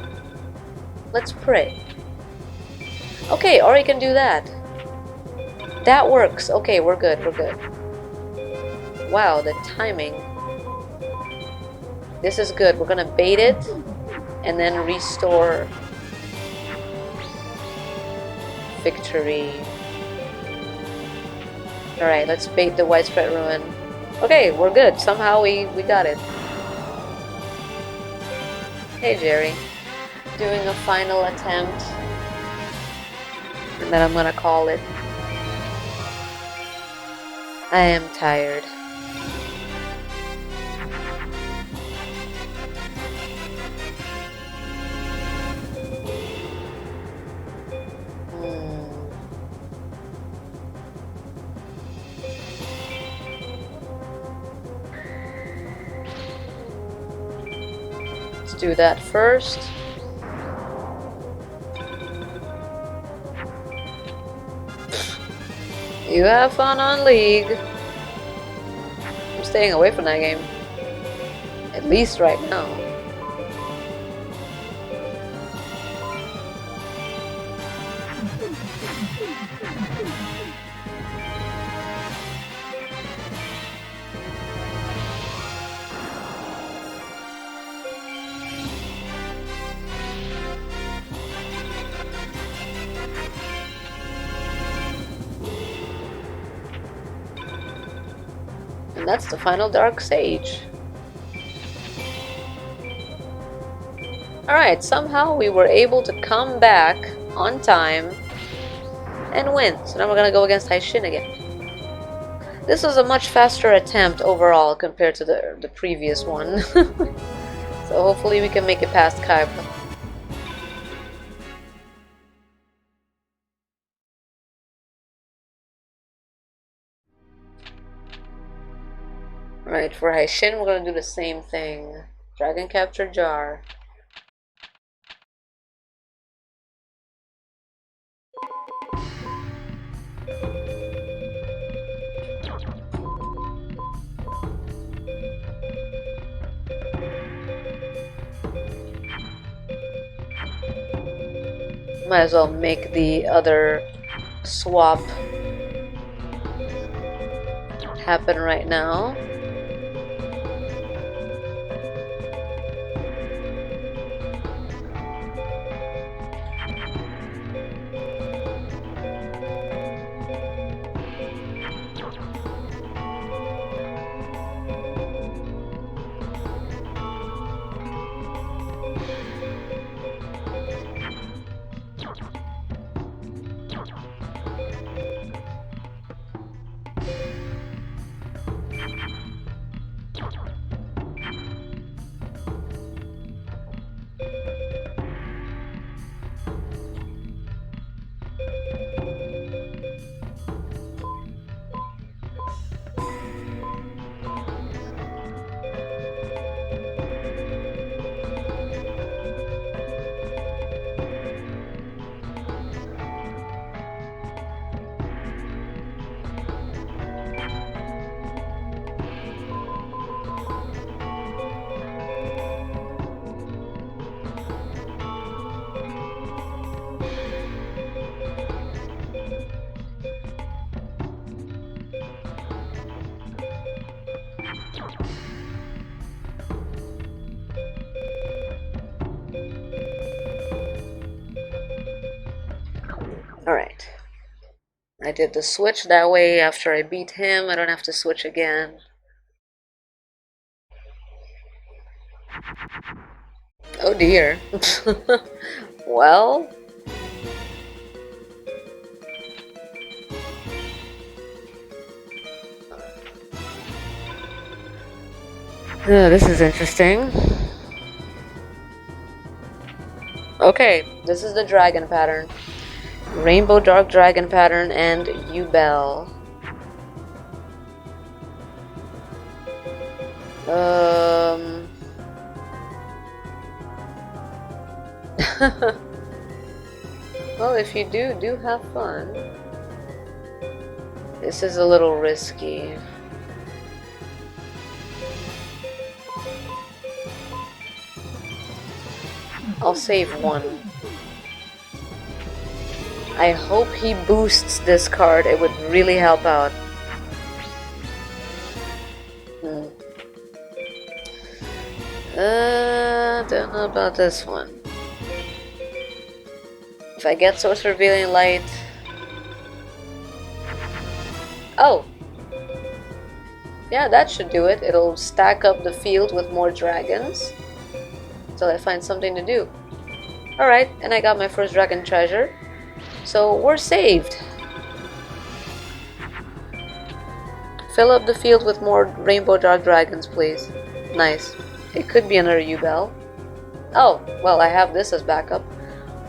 Let's pray. Okay, Ori can do that. That works. Okay, we're good, we're good. Wow, the timing. This is good. We're gonna bait it and then restore victory. Alright, let's bait the widespread ruin. Okay, we're good. Somehow we got it. Hey Jerry. Doing a final attempt. And then I'm gonna call it. I am tired. Let's do that first. You have fun on League. I'm staying away from that game. At least right now. And that's the final Dark Sage. Alright, somehow we were able to come back on time and win. So now we're gonna go against High Shin again. This was a much faster attempt overall compared to the previous one. So hopefully we can make it past Kaiba. Right, for High Shin we're gonna do the same thing. Dragon Capture Jar. Might as well make the other swap happen right now. Alright. I did the switch that way. After I beat him, I don't have to switch again. Oh dear. Well. This is interesting. Okay, this is the dragon pattern. Rainbow Dark Dragon pattern and Ubel. Well, if you do have fun. This is a little risky. I'll save one. I hope he boosts this card. It would really help out. Don't know about this one. If I get Sorcerer Valiant Light... Oh! Yeah, that should do it. It'll stack up the field with more dragons. Until I find something to do. Alright, and I got my first dragon treasure. So we're saved. Fill up the field with more Rainbow Dark Dragons, please. Nice. It could be another U-Bell. Oh, well, I have this as backup.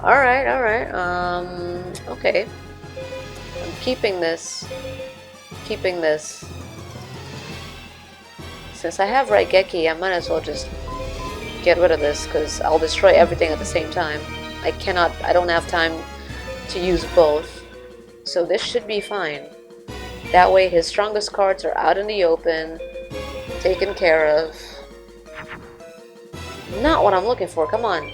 Alright, alright. Okay. I'm keeping this. Keeping this. Since I have Raigeki, I might as well just get rid of this, because I'll destroy everything at the same time. I don't have time to use both. So this should be fine. That way his strongest cards are out in the open, taken care of. Not what I'm looking for, come on.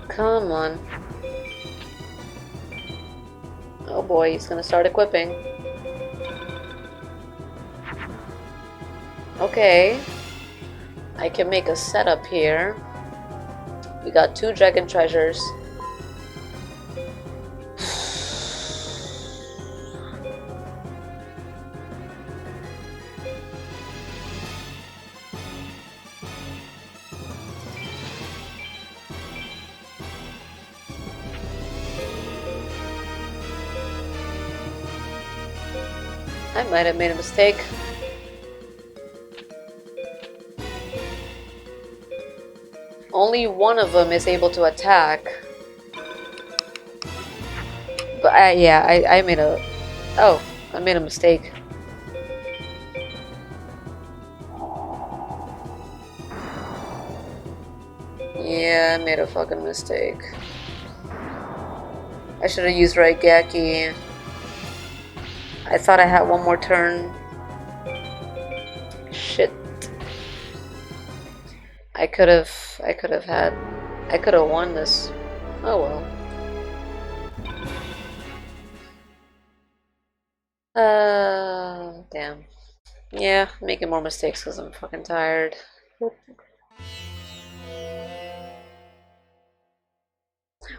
Come on. Oh boy, he's gonna start equipping. Okay. I can make a setup here. We got 2 dragon treasures. I might have made a mistake. Only one of them is able to attack. But I made a... Oh, I made a mistake. Yeah, I made a fucking mistake. I should have used Raigeki. I thought I had one more turn. Shit. I could have won this. Oh well. Damn. Yeah, making more mistakes because I'm fucking tired.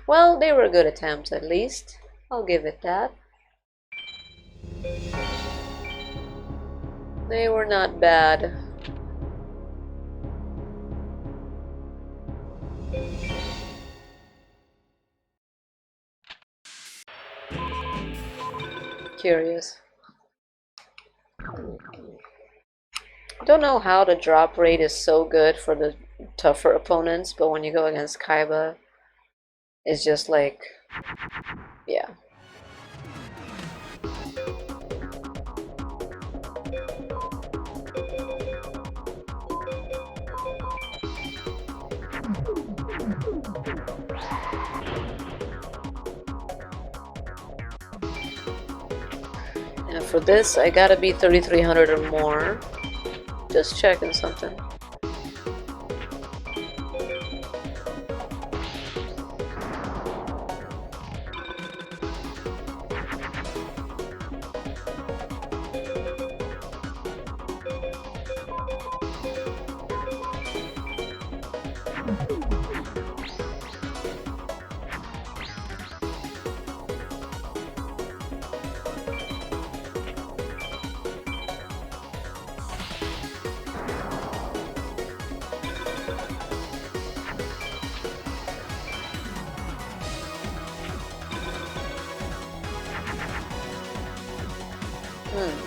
Well, they were good attempts at least. I'll give it that. They were not bad. Curious. Don't know how the drop rate is so good for the tougher opponents, but when you go against Kaiba, it's just like, yeah. And for this, I gotta be 3300 or more. Just checking something.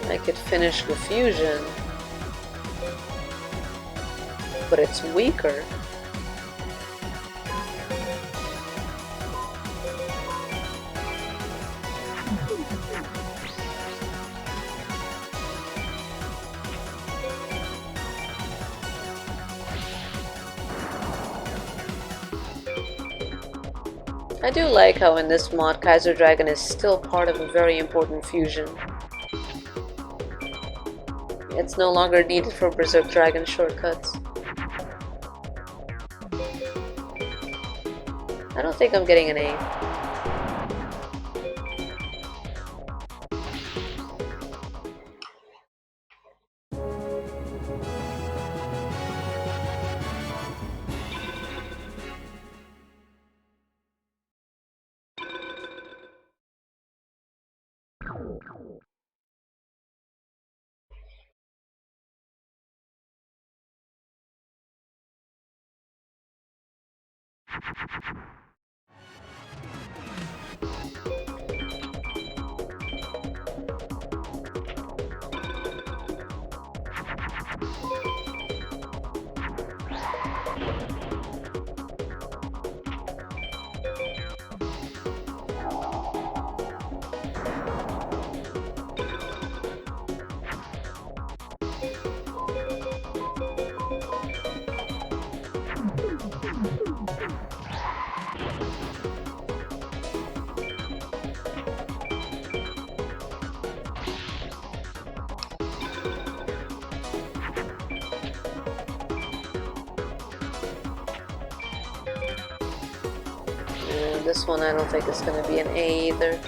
I could finish the fusion, but it's weaker. I do like how in this mod Kaiser Dragon is still part of a very important fusion. It's no longer needed for Berserk Dragon shortcuts. I don't think I'm getting an A. This one I don't think is going to be an A either.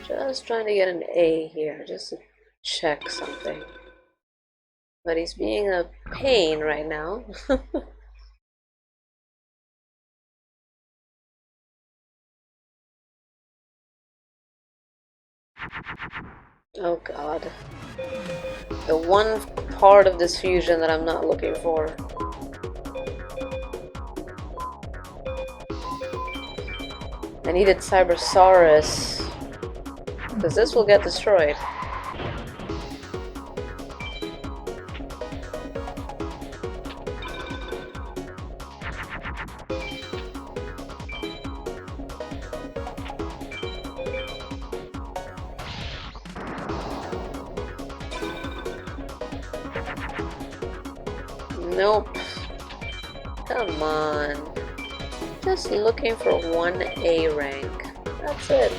Just trying to get an A here, just to check something. But he's being a pain right now. Oh god. The one part of this fusion that I'm not looking for. I needed Cybersaurus, because this will get destroyed. Nope. Come on. Just looking for one A rank. That's it.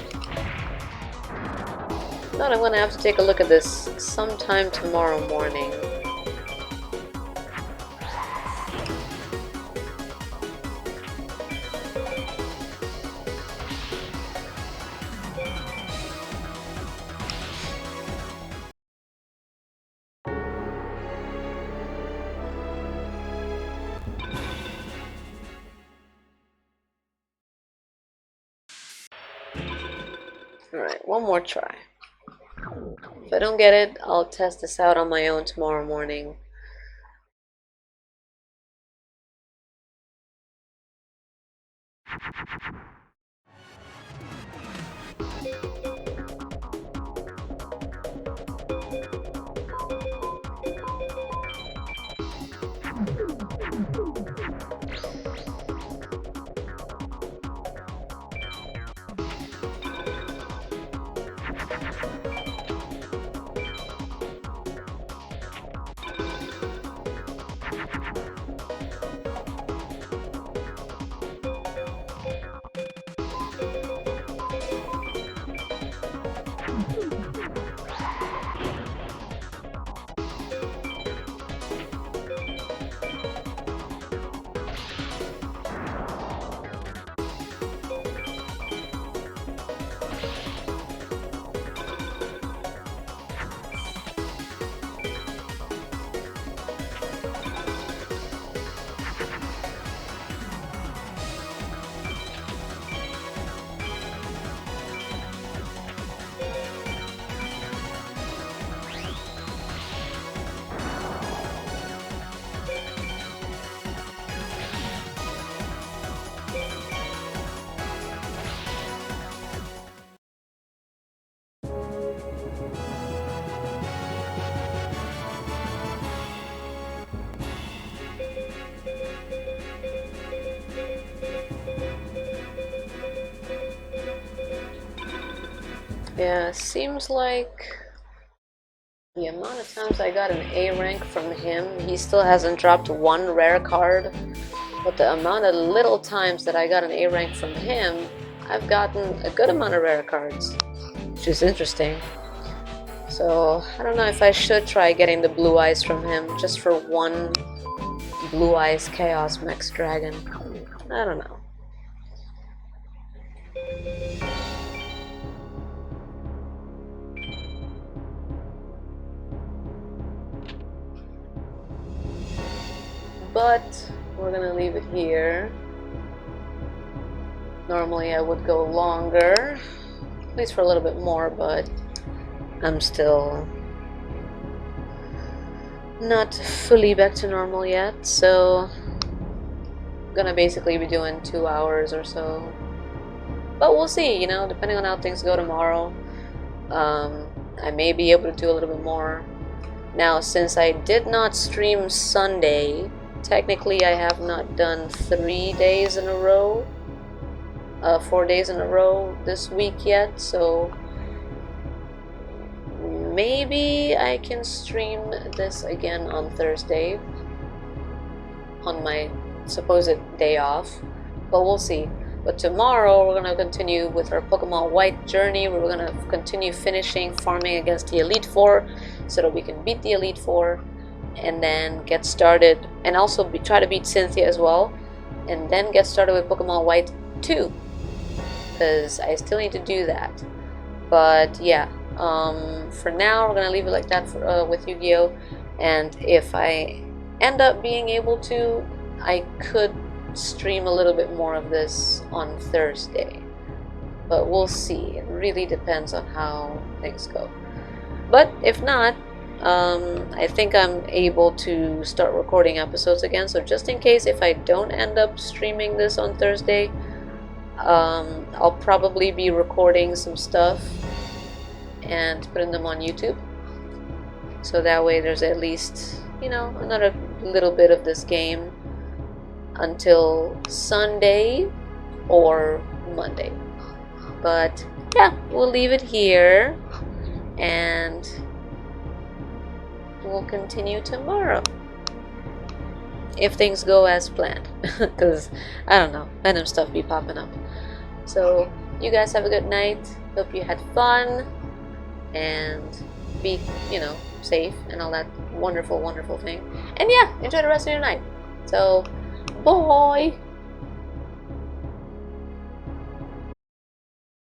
But I'm gonna have to take a look at this sometime tomorrow morning. Alright, one more try. If I don't get it, I'll test this out on my own tomorrow morning. Yeah, seems like the amount of times I got an A rank from him, he still hasn't dropped one rare card. But the amount of little times that I got an A rank from him, I've gotten a good amount of rare cards, which is interesting. So I don't know if I should try getting the blue eyes from him just for one blue eyes chaos max dragon. I don't know. But we're gonna leave it here. Normally I would go longer, at least for a little bit more, but I'm still not fully back to normal yet, so I'm gonna basically be doing 2 hours or so. But we'll see, you know, depending on how things go tomorrow. I may be able to do a little bit more. Now, since I did not stream Sunday, technically I have not done 3 days in a row, 4 days in a row this week yet, so maybe I can stream this again on Thursday, on my supposed day off, but we'll see. But tomorrow we're gonna continue with our Pokemon White journey. We're gonna continue finishing farming against the Elite Four so that we can beat the Elite Four and then get started, and also try to beat Cynthia as well, and then get started with Pokemon White 2, because I still need to do that. But yeah, for now we're gonna leave it like that for, with Yu-Gi-Oh! And if I end up being able to, I could stream a little bit more of this on Thursday, but we'll see. It really depends on how things go. But if not, I think I'm able to start recording episodes again, so just in case if I don't end up streaming this on Thursday, I'll probably be recording some stuff and putting them on YouTube, so that way there's at least, you know, another little bit of this game until Sunday or Monday. But yeah, we'll leave it here and we'll continue tomorrow if things go as planned, because I don't know, random stuff be popping up. So you guys have a good night, hope you had fun and be, you know, safe and all that wonderful thing, and yeah, enjoy the rest of your night. So bye.